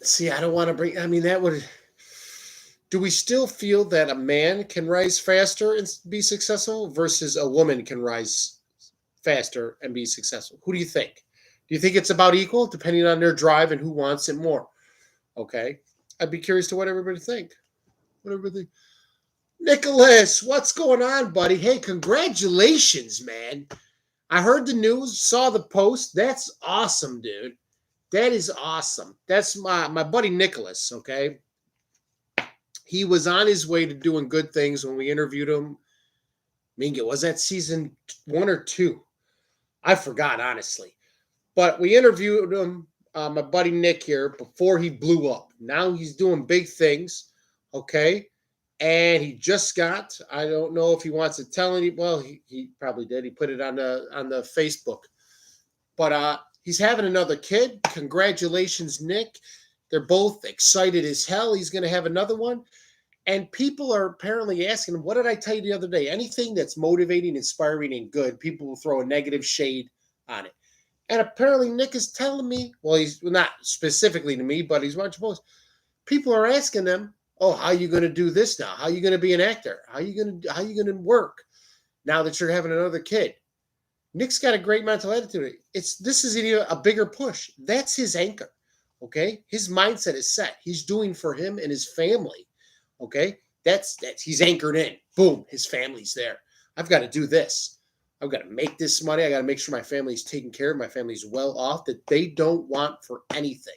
see, I don't want to bring, I mean, do we still feel that a man can rise faster and be successful versus a woman can rise faster and be successful? Who do you think? Do you think it's about equal, depending on their drive and who wants it more? Okay. I'd be curious to what everybody think. What everybody think. Nicholas, what's going on, buddy? Hey, congratulations, man. I heard the news, saw the post. That's awesome, dude. That is awesome. That's my buddy Nicholas, okay? He was on his way to doing good things when we interviewed him. Minga, was that season 1 or 2? I forgot, honestly. But we interviewed him, my buddy Nick here, before he blew up. Now he's doing big things, okay? And he just I don't know if he wants to tell any, well, he probably did. He put it on the Facebook. But he's having another kid. Congratulations, Nick. They're both excited as hell. He's going to have another one. And people are apparently asking him, what did I tell you the other day? Anything that's motivating, inspiring, and good, people will throw a negative shade on it. And apparently Nick is telling me, well, he's not specifically to me, but he's watching posts. People are asking them, oh, how are you going to do this now? How are you going to be an actor? How are you going to work now that you're having another kid? Nick's got a great mental attitude. This is even a bigger push. That's his anchor. Okay. His mindset is set. He's doing for him and his family. Okay. That's he's anchored in. boom, his family's there. I've got to do this. I've got to make this money. I got to make sure my family's taken care of. My family's well off, that they don't want for anything.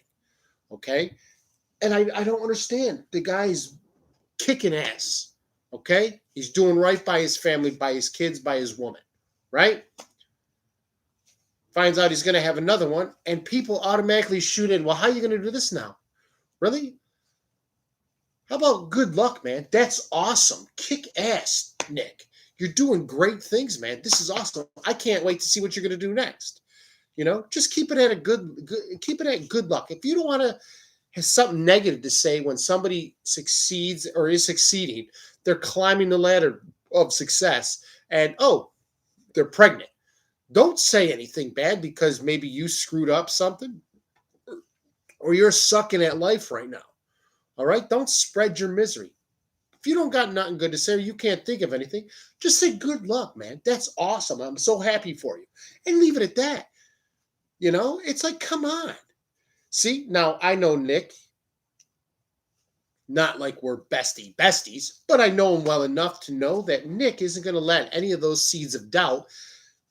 Okay. And I don't understand. The guy's kicking ass. Okay. He's doing right by his family, by his kids, by his woman. Right. Finds out he's going to have another one. And people automatically shoot in. Well, how are you going to do this now? Really? How about good luck, man? That's awesome. Kick ass, Nick. You're doing great things, man. This is awesome. I can't wait to see what you're going to do next. Just keep it at keep it at good luck. If you don't want to have something negative to say when somebody succeeds or is succeeding, they're climbing the ladder of success, and they're pregnant. Don't say anything bad because maybe you screwed up something or you're sucking at life right now. All right? Don't spread your misery. If you don't got nothing good to say or you can't think of anything, just say good luck, man. That's awesome. I'm so happy for you. And leave it at that. It's like, come on. See, now I know Nick, not like we're besties, but I know him well enough to know that Nick isn't going to let any of those seeds of doubt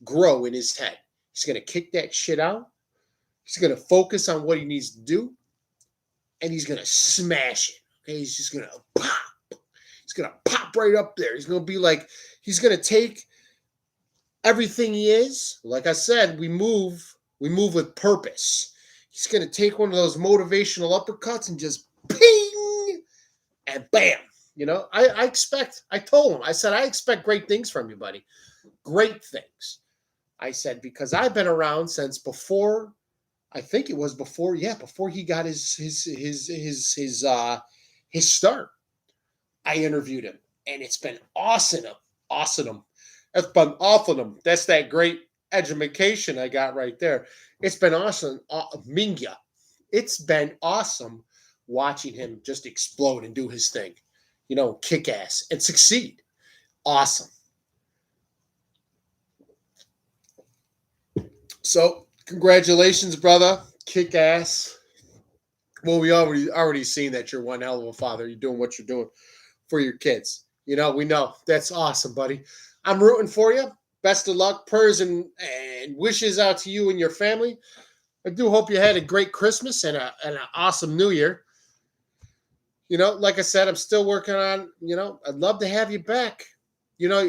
grow in his head. He's going to kick that shit out. He's going to focus on what he needs to do, and he's going to smash it. Okay, he's just going to pop. He's going to pop right up there. He's going to be like, he's going to take everything he is. Like I said, we move with purpose. He's going to take one of those motivational uppercuts and just ping and bam. I told him, I said, I expect great things from you, buddy. Great things. I said, because I've been around since before, I think it was before he got his start. I interviewed him, and it's been awesome. Awesome. That's been awesome. That's that great education I got right there. It's been awesome. Mingya. It's been awesome watching him just explode and do his thing. Kick ass and succeed. Awesome. So, congratulations, brother. Kick ass. Well, we already seen that you're one hell of a father. You're doing what you're doing for your kids. We know. That's awesome, buddy. I'm rooting for you. Best of luck. Prayers and wishes out to you and your family. I do hope you had a great Christmas and an awesome New Year. Like I said, I'm still working on, I'd love to have you back.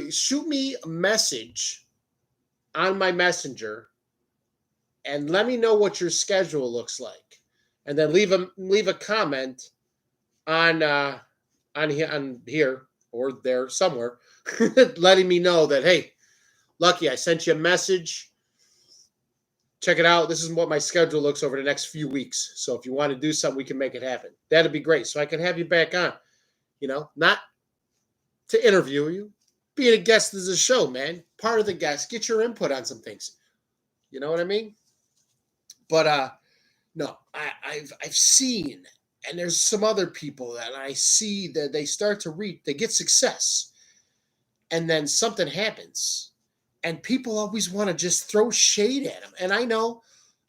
Shoot me a message on my messenger and let me know what your schedule looks like. And then leave a comment on here or there somewhere letting me know that, hey, Lucky, I sent you a message. Check it out. This is what my schedule looks over the next few weeks. So if you want to do something, we can make it happen. That'd be great. So I can have you back on, not to interview you. Being a guest is a show, man. Part of the guest. Get your input on some things. You know what I mean? But no, I've seen, and there's some other people that I see that they start to they get success, and then something happens, and people always want to just throw shade at them. And I know,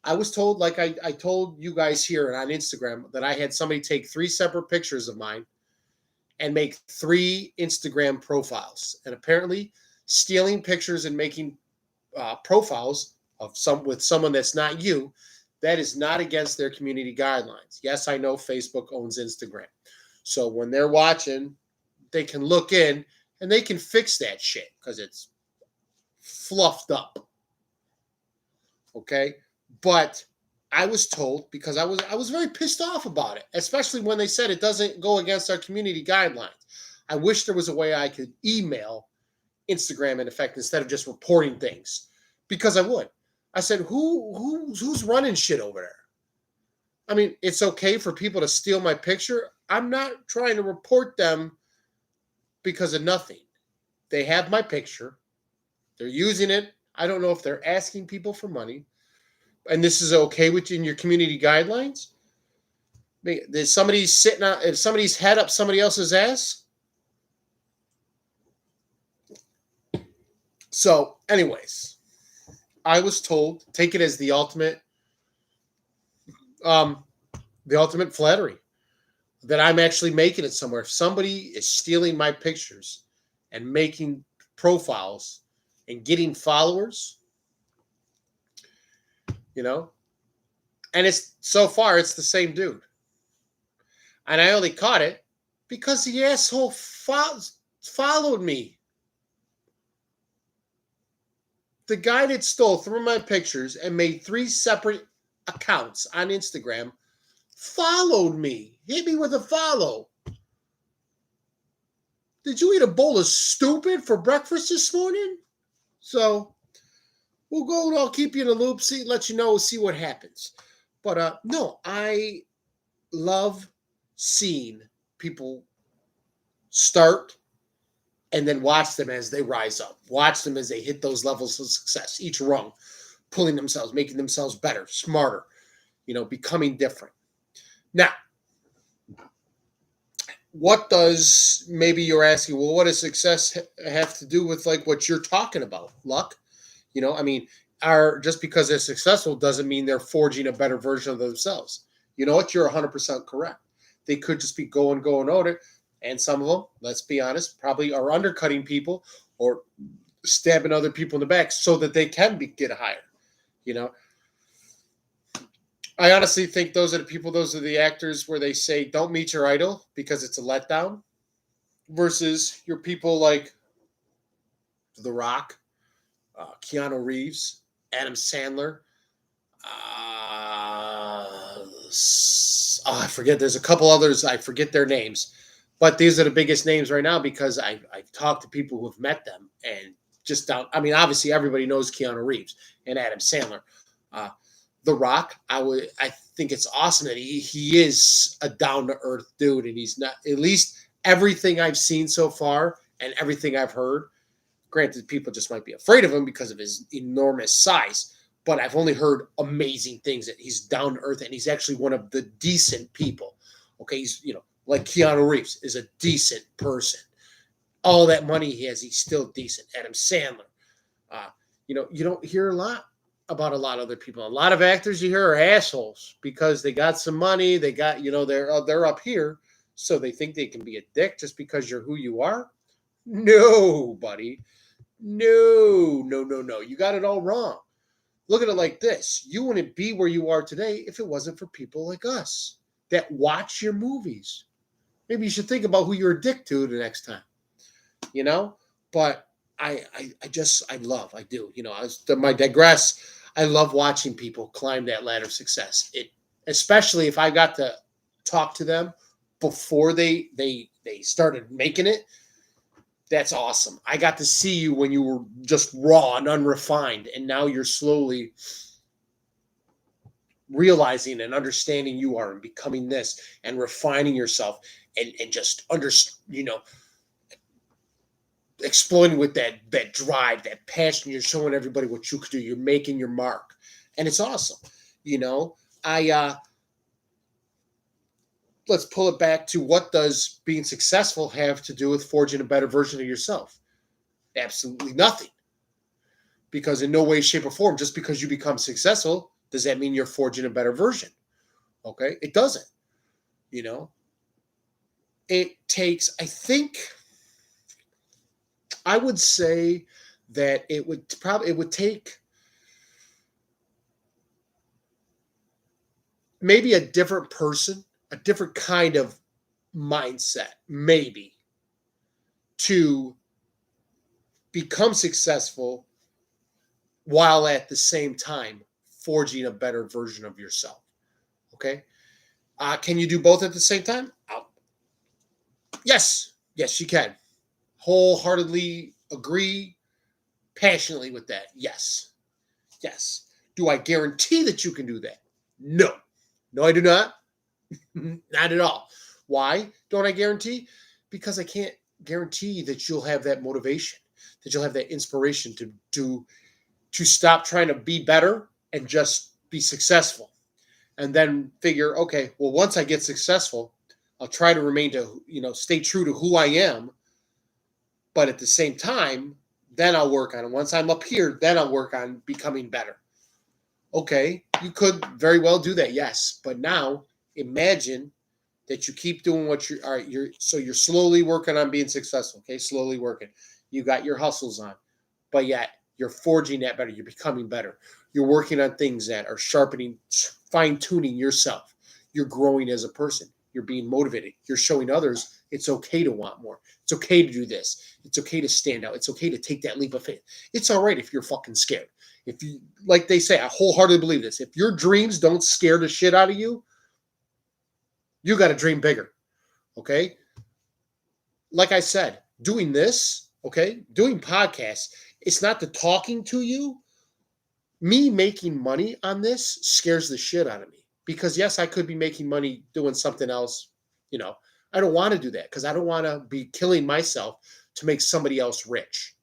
I was told, like I told you guys here on Instagram, that I had somebody take 3 separate pictures of mine and make 3 Instagram profiles, and apparently stealing pictures and making profiles of someone that's not you. That is not against their community guidelines. Yes, I know Facebook owns Instagram. So when they're watching, they can look in and they can fix that shit because it's fluffed up. Okay? But I was told, because I was very pissed off about it, especially when they said it doesn't go against our community guidelines. I wish there was a way I could email Instagram, in effect, instead of just reporting things, because I would. I said, who's running shit over there? I mean, it's okay for people to steal my picture. I'm not trying to report them because of nothing. They have my picture. They're using it. I don't know if they're asking people for money. And this is okay within your community guidelines? Is somebody's head up somebody else's ass? So, anyways, I was told, take it as the ultimate flattery, that I'm actually making it somewhere. If somebody is stealing my pictures and making profiles and getting followers, you know, and it's so far it's the same dude. And I only caught it because the asshole followed me. The guy that stole through my pictures and made 3 separate accounts on Instagram followed me. Hit me with a follow. Did you eat a bowl of stupid for breakfast this morning? So we'll go and I'll keep you in the loop, let you know, see what happens. But no, I love seeing people start and then watch them as they rise up. Watch them as they hit those levels of success, each rung, pulling themselves, making themselves better, smarter, becoming different. Now, what does, maybe you're asking, well, what does success have to do with like what you're talking about? Luck? Just because they're successful doesn't mean they're forging a better version of themselves. You know what? You're 100% correct. They could just be going over. And some of them, let's be honest, probably are undercutting people or stabbing other people in the back so that they can get higher. I honestly think those are the actors where they say, don't meet your idol because it's a letdown, versus your people like The Rock, Keanu Reeves, Adam Sandler. I forget. There's a couple others. I forget their names. But these are the biggest names right now because I've talked to people who have met them and just don't. I mean, obviously everybody knows Keanu Reeves and Adam Sandler. The Rock, I think it's awesome that he is a down to earth dude, and he's not, at least everything I've seen so far and everything I've heard. Granted, people just might be afraid of him because of his enormous size, but I've only heard amazing things that he's down to earth and he's actually one of the decent people. Okay, he's like Keanu Reeves is a decent person. All that money he has, he's still decent. Adam Sandler. You don't hear a lot about a lot of other people. A lot of actors you hear are assholes because they got some money. They got, they're up here, so they think they can be a dick just because you're who you are. No, buddy. No. You got it all wrong. Look at it like this. You wouldn't be where you are today if it wasn't for people like us that watch your movies. Maybe you should think about who you're a dick to the next time, but I do, I digress. I love watching people climb that ladder of success. Especially if I got to talk to them before they started making it. That's awesome. I got to see you when you were just raw and unrefined, and now you're slowly realizing and understanding you are and becoming this and refining yourself and just exploiting with that drive, that passion. You're showing everybody what you could do. You're making your mark, and it's awesome. Let's pull it back to, what does being successful have to do with forging a better version of yourself? Absolutely nothing. Because in no way, shape, or form, just because you become successful, does that mean you're forging a better version? Okay? It doesn't. It takes, I would say that it would take maybe a different person, a different kind of mindset, maybe, to become successful while at the same time forging a better version of yourself. Okay? Can you do both at the same time? Yes, you can. Wholeheartedly agree, passionately with that. Yes. Do I guarantee that you can do that? No, I do not. Not at all. Why don't I guarantee? Because I can't guarantee that you'll have that motivation, that you'll have that inspiration to stop trying to be better and just be successful. And then figure, okay, well, once I get successful, I'll try to stay true to who I am. But at the same time, then I'll work on it. Once I'm up here, then I'll work on becoming better. Okay, you could very well do that, yes. But now imagine that you keep doing what you're, all right, you're slowly working on being successful, okay? Slowly working. You got your hustles on, but yet you're forging that better. You're becoming better. You're working on things that are sharpening, fine tuning yourself. You're growing as a person. You're being motivated. You're showing others it's okay to want more. It's okay to do this. It's okay to stand out. It's okay to take that leap of faith. It's all right if you're fucking scared. If you, like they say, I wholeheartedly believe this. If your dreams don't scare the shit out of you, you got to dream bigger. Okay. Like I said, doing this, okay, doing podcasts, it's not the talking to you. Me making money on this scares the shit out of me because, yes, I could be making money doing something else. You know, I don't want to do that because I don't want to be killing myself to make somebody else rich.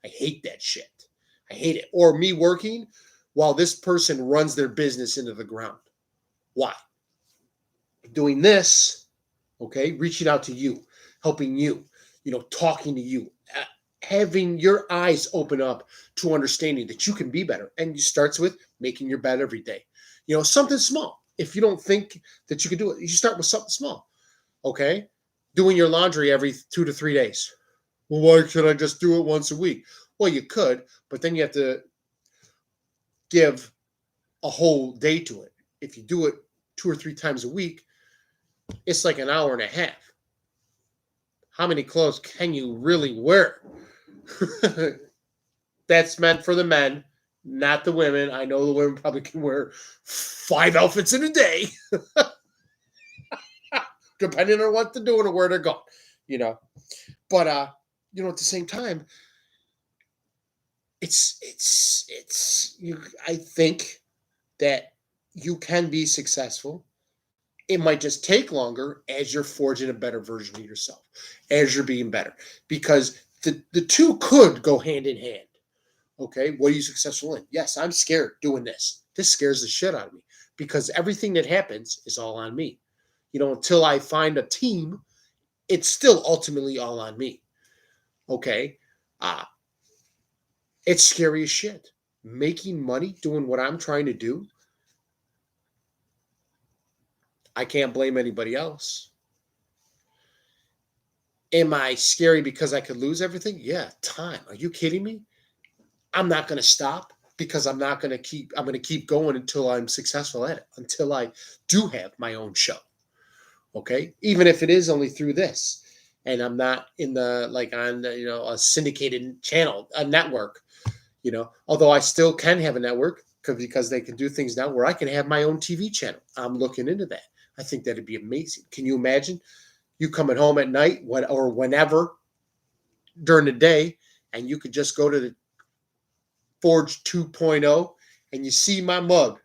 I hate that shit. I hate it. Or me working while this person runs their business into the ground. Why? Doing this, okay, reaching out to you, helping you, talking to you, having your eyes open up to understanding that you can be better. And it starts with making your bed every day. Something small. If you don't think that you can do it, you start with something small. Okay. Doing your laundry every 2 to 3 days. Well, why should I just do it once a week? Well, you could, but then you have to give a whole day to it. If you do it 2 or 3 times a week, it's like an hour and a half. How many clothes can you really wear? That's meant for the men, not the women. I know the women probably can wear 5 outfits in a day, depending on what they're doing or where they're going, But at the same time, I think that you can be successful. It might just take longer as you're forging a better version of yourself, as you're being better, because the two could go hand in hand. Okay, what are you successful in? Yes, I'm scared doing this. This scares the shit out of me because everything that happens is all on me. Until I find a team, it's still ultimately all on me. Okay, it's scary as shit. Making money doing what I'm trying to do, I can't blame anybody else. Am I scary because I could lose everything? Yeah, time. Are you kidding me? I'm not going to stop because I'm going to keep going until I'm successful at it, until I do have my own show. Okay. Even if it is only through this and I'm not in the, like on, a syndicated channel, a network, although I still can have a network because they can do things now where I can have my own TV channel. I'm looking into that. I think that'd be amazing. Can you imagine you coming home at night or whenever during the day and you could just go to the Forge 2.0 and you see my mug.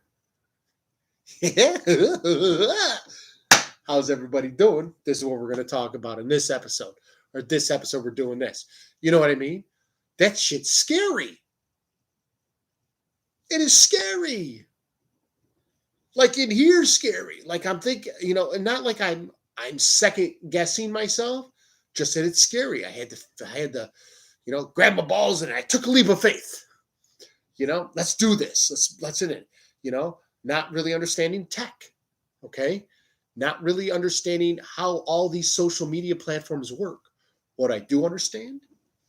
How's everybody doing? This is what we're going to talk about in this episode. Or this episode, we're doing this. You know what I mean? That shit's scary. It is scary. Like in here, scary. Like I'm thinking, and not like I'm second guessing myself. Just that it's scary. I had to, grab my balls and I took a leap of faith. Let's do this. Let's in it. Not really understanding tech. Okay. Not really understanding how all these social media platforms work. What I do understand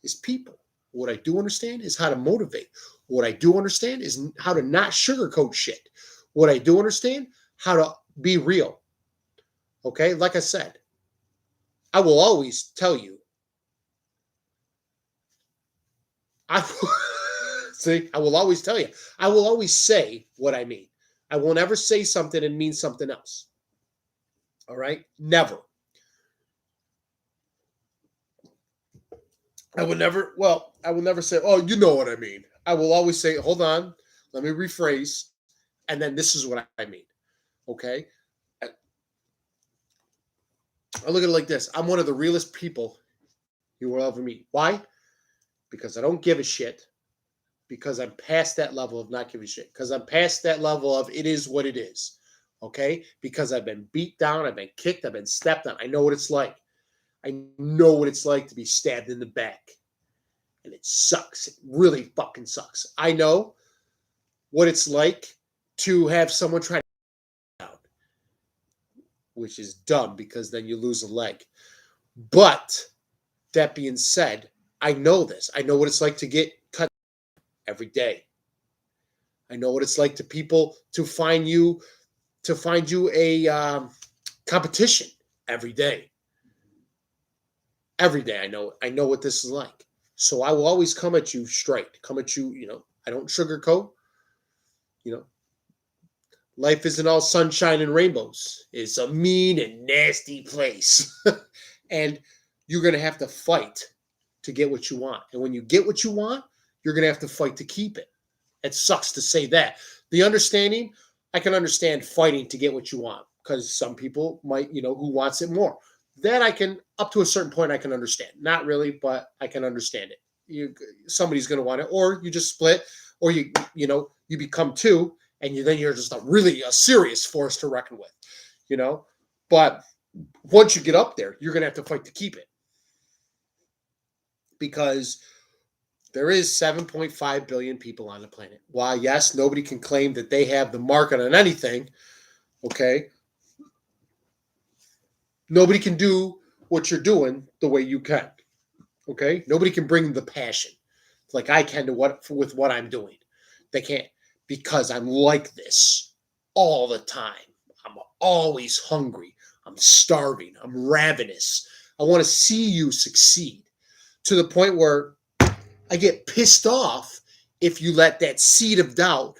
is people. What I do understand is how to motivate. What I do understand is how to not sugarcoat shit. What I do understand, how to be real. Okay. Like I said, I will always tell you. See, I will always tell you. I will always say what I mean. I will never say something and mean something else. All right? Never. I will never say, oh, you know what I mean. I will always say, hold on, let me rephrase. And then this is what I mean. Okay? I look at it like this. I'm one of the realest people you will ever meet. Why? Because I don't give a shit. Because I'm past that level of not giving a shit. Because I'm past that level of it is what it is. Okay? Because I've been beat down, I've been kicked, I've been stepped on. I know what it's like. I know what it's like to be stabbed in the back. And it sucks. It really fucking sucks. I know what it's like to have someone try to down. which is dumb because then you lose a leg. But that being said, I know this. I know what it's like to get cut every day. I know what it's like to people to find you a competition every day. Every day, I know what this is like. So I will always come at you straight. Come at you. I don't sugarcoat. You know, life isn't all sunshine and rainbows. It's a mean and nasty place, and you're gonna have to fight to get what you want. And when you get what you want, you're gonna have to fight to keep it. It sucks to say that. The understanding, I can understand fighting to get what you want because some people might, who wants it more. That I can, up to a certain point, I can understand. Not really, but I can understand it. Somebody's going to want it, or you just split, or you become two, and then you're just a serious force to reckon with, But once you get up there, you're going to have to fight to keep it because there is 7.5 billion people on the planet. While, yes, nobody can claim that they have the market on anything, okay? Nobody can do what you're doing the way you can, okay? Nobody can bring the passion like I can with what I'm doing. They can't because I'm like this all the time. I'm always hungry. I'm starving. I'm ravenous. I want to see you succeed to the point where I get pissed off if you let that seed of doubt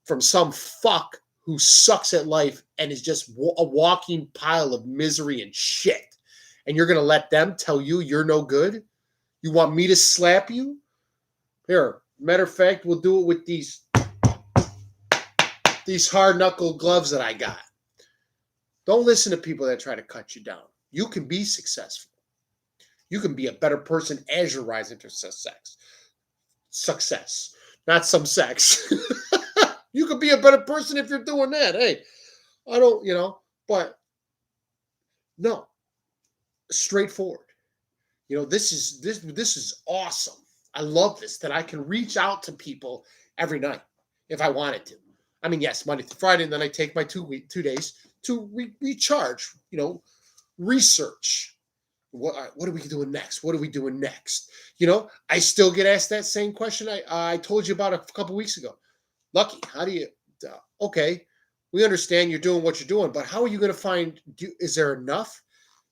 from some fuck who sucks at life and is just a walking pile of misery and shit. And you're going to let them tell you you're no good? You want me to slap you? Here, matter of fact, we'll do it with these hard knuckle gloves that I got. Don't listen to people that try to cut you down. You can be successful. You can be a better person as you're rising to success, not some sex. You could be a better person if you're doing that. Hey, I don't, but no, straightforward. This is awesome. I love this that I can reach out to people every night if I wanted to. I mean, yes, Monday through Friday, and then I take my 2 days to recharge. Research. What are we doing next? What are we doing next? I still get asked that same question I told you about a couple weeks ago. Lucky, how do you? Okay, we understand you're doing what you're doing, but how are you going to find? Is there enough?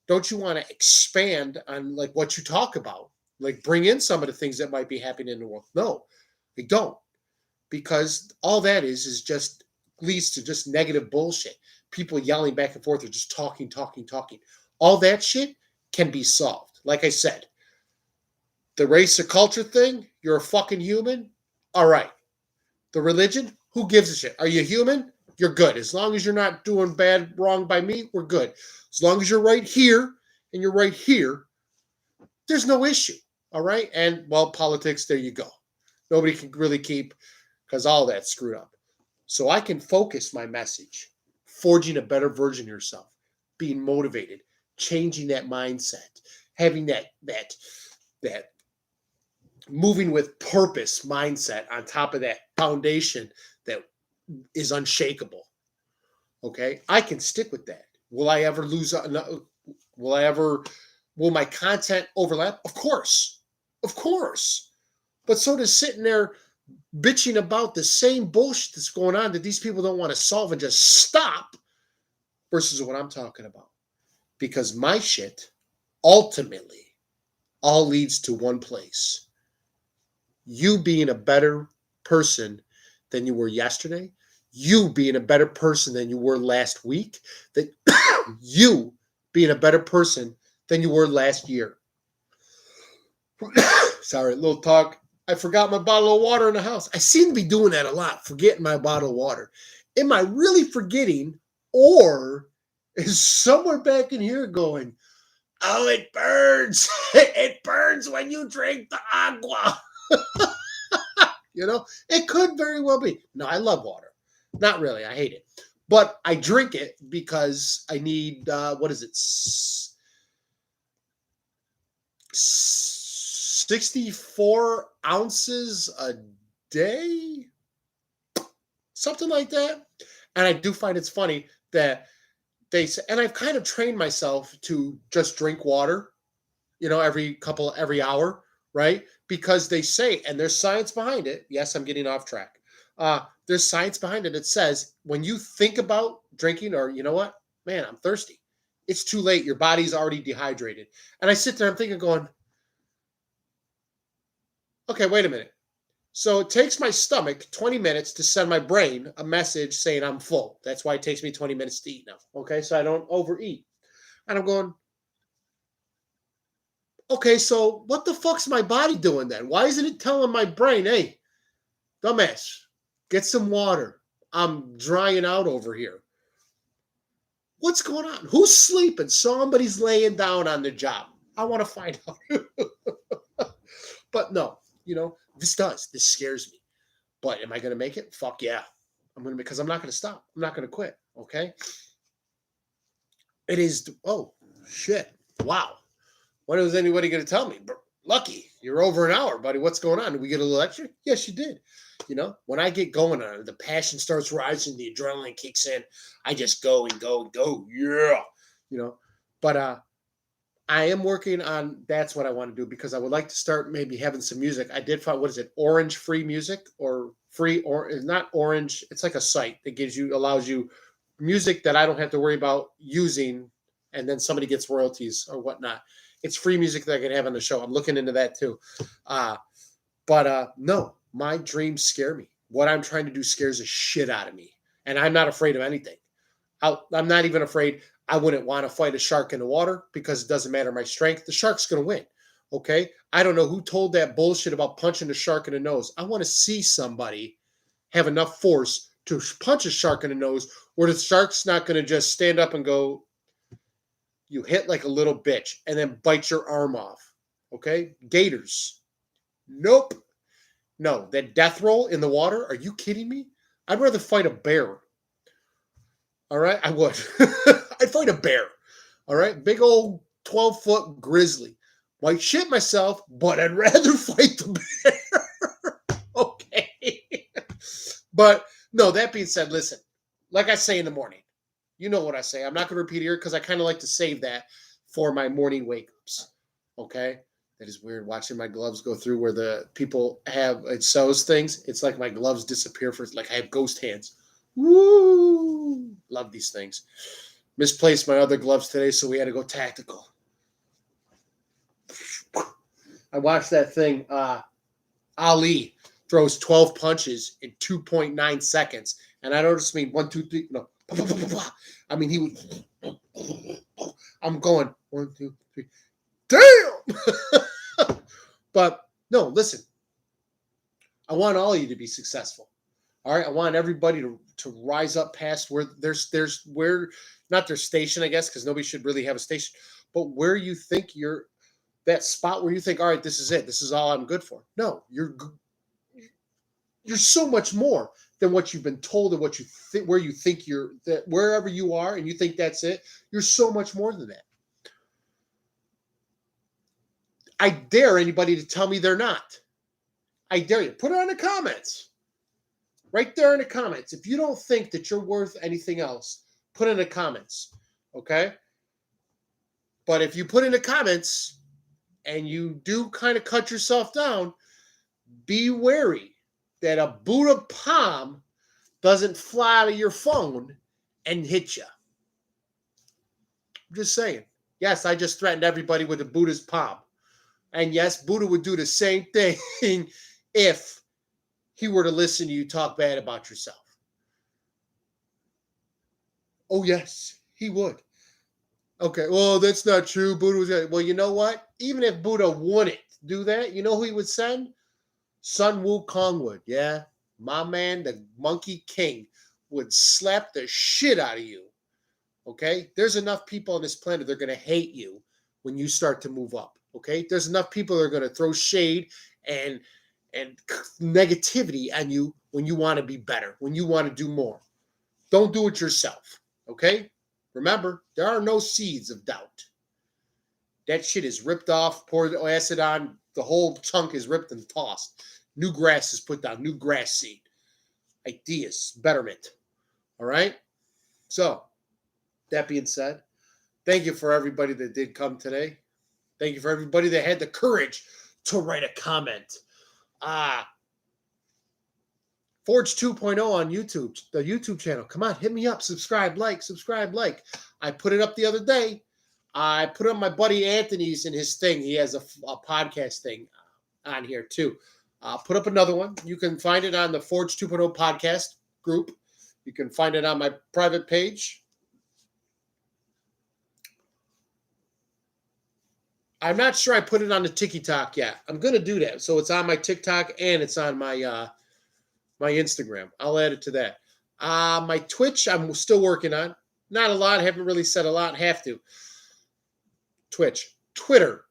Don't you want to expand on like what you talk about? Like bring in some of the things that might be happening in the world? No, I don't, because all that is just leads to just negative bullshit. People yelling back and forth or just talking. All that shit can be solved. Like I said, the race or culture thing, you're a fucking human. All right. The religion, who gives a shit? Are you human? You're good. As long as you're not doing wrong by me, we're good. As long as you're right here and you're right here, there's no issue. All right. And well, politics, there you go. Nobody can really keep because all that's screwed up. So I can focus my message, forging a better version of yourself, being motivated, changing that mindset, having that moving with purpose mindset on top of that foundation that is unshakable. Okay, I can stick with that. Will I ever lose? Will my content overlap? Of course. But so does sitting there bitching about the same bullshit that's going on that these people don't want to solve and just stop versus what I'm talking about. Because my shit ultimately all leads to one place. You being a better person than you were yesterday, you being a better person than you were last week, that you being a better person than you were last year. Sorry, a little talk. I forgot my bottle of water in the house. I seem to be doing that a lot, forgetting my bottle of water. Am I really forgetting, or is somewhere back in here going, oh, it burns. It burns when you drink the agua. It could very well be. No, I love water. Not really. I hate it. But I drink it because I need, 64 ounces a day? Something like that. And I do find it's funny that they say, and I've kind of trained myself to just drink water, every hour, right? Because they say, and there's science behind it. Yes, I'm getting off track. There's science behind it. It says when you think about drinking, or you know what, man, I'm thirsty. It's too late. Your body's already dehydrated. And I sit there, I'm thinking, going, okay, wait a minute. So it takes my stomach 20 minutes to send my brain a message saying I'm full. That's why it takes me 20 minutes to eat now. Okay, so I don't overeat. And I'm going, okay, so what the fuck's my body doing then? Why isn't it telling my brain, hey, dumbass, get some water? I'm drying out over here. What's going on? Who's sleeping? Somebody's laying down on the job. I want to find out. But no, this scares me. But am I going to make it? Fuck yeah. Because I'm not going to stop. I'm not going to quit. Okay. It is, oh, shit. Wow. When was anybody going to tell me? Lucky, you're over an hour, buddy. What's going on? Did we get a little extra? Yes, you did. When I get going on it, the passion starts rising, the adrenaline kicks in. I just go and go and go. Yeah. But I am working on, that's what I want to do, because I would like to start maybe having some music. I did find, what is it? Orange free music, or free, or it's not Orange. It's like a site that allows you music that I don't have to worry about using, and then somebody gets royalties or whatnot. It's free music that I can have on the show. I'm looking into that too. But no, my dreams scare me. What I'm trying to do scares the shit out of me. And I'm not afraid of anything. I'm not even afraid. I wouldn't want to fight a shark in the water because it doesn't matter my strength. The shark's going to win. Okay. I don't know who told that bullshit about punching the shark in the nose. I want to see somebody have enough force to punch a shark in the nose where the shark's not going to just stand up and go, you hit like a little bitch, and then bite your arm off. Okay? Gators. Nope. No, that death roll in the water. Are you kidding me? I'd rather fight a bear. All right? I would. I'd fight a bear. All right? Big old 12-foot grizzly. Might shit myself, but I'd rather fight the bear. Okay. But no, that being said, listen, like I say in the morning, you know what I say. I'm not going to repeat it here because I kind of like to save that for my morning wake-ups. Okay? That is weird, watching my gloves go through where the people have, it sews things. It's like my gloves disappear like I have ghost hands. Woo! Love these things. Misplaced my other gloves today, so we had to go tactical. I watched that thing. Ali throws 12 punches in 2.9 seconds. And I don't just mean 1, 2, 3, no. I mean, he would. I'm going 1, 2, 3. Damn! But no, listen. I want all of you to be successful. All right. I want everybody to rise up past where there's where, not their station, I guess, because nobody should really have a station, but where you think you're, that spot where you think, all right, this is it. This is all I'm good for. No, you're so much more than what you've been told and what you think, where you think you're, that wherever you are and you think that's it, you're so much more than that. I dare anybody to tell me they're not. I dare you. Put it in the comments. Right there in the comments. If you don't think that you're worth anything else, put it in the comments. Okay? But if you put in the comments and you do kind of cut yourself down, be wary that a Buddha palm doesn't fly out of your phone and hit you. I'm just saying. Yes, I just threatened everybody with a Buddha's palm. And yes, Buddha would do the same thing if he were to listen to you talk bad about yourself. Oh, yes, he would. Okay, well, that's not true. Buddha was, well, you know what? Even if Buddha wouldn't do that, you know who he would send? Sun Wukong would. Yeah, my man, the Monkey King, would slap the shit out of you. Okay? There's enough people on this planet that are going to hate you when you start to move up. Okay? There's enough people that are going to throw shade and negativity on you when you want to be better, when you want to do more. Don't do it yourself. Okay? Remember, there are no seeds of doubt. That shit is ripped off, poured acid on, the whole chunk is ripped and tossed. New grass is put down, new grass seed. Ideas, betterment. All right? So, that being said, thank you for everybody that did come today. Thank you for everybody that had the courage to write a comment. Forge 2.0 on YouTube, the YouTube channel. Come on, hit me up. Subscribe, like. I put it up the other day. I put it on my buddy Anthony's in his thing. He has a podcast thing on here too. Put up another one. You can find it on the Forge 2.0 podcast group. You can find it on my private page. I'm not sure I put it on the TikTok yet. I'm going to do that. So it's on my TikTok and it's on my my Instagram. I'll add it to that. My Twitch, I'm still working on. Not a lot. Haven't really said a lot. Have to. Twitch. Twitter.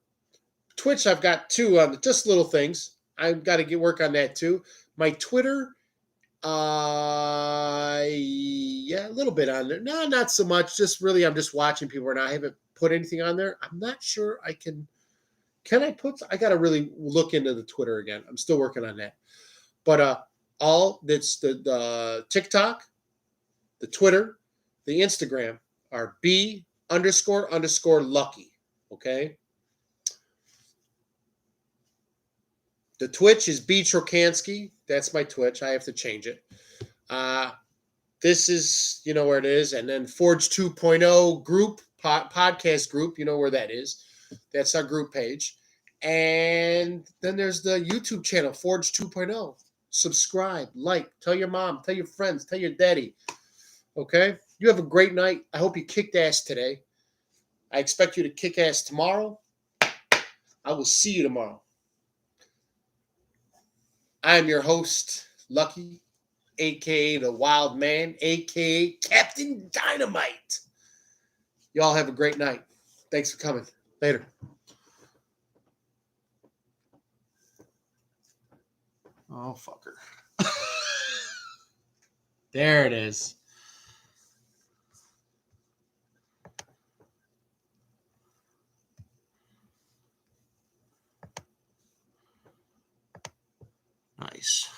Twitch, I've got two on just little things. I've got to get work on that too. My Twitter, yeah, a little bit on there. No, not so much. Just really, I'm just watching people right now. I haven't put anything on there. I'm not sure I can. Can I put? I got to really look into the Twitter again. I'm still working on that. But all that's the TikTok, the Twitter, the Instagram are B__lucky. Okay. The Twitch is B Trokansky. That's my Twitch. I have to change it. This is, you know where it is. And then Forge 2.0 group, podcast group, you know where that is. That's our group page. And then there's the YouTube channel, Forge 2.0. Subscribe, like, tell your mom, tell your friends, tell your daddy. Okay? You have a great night. I hope you kicked ass today. I expect you to kick ass tomorrow. I will see you tomorrow. I am your host, Lucky, a.k.a. the Wild Man, a.k.a. Captain Dynamite. Y'all have a great night. Thanks for coming. Later. Oh, fucker. There it is. Nice.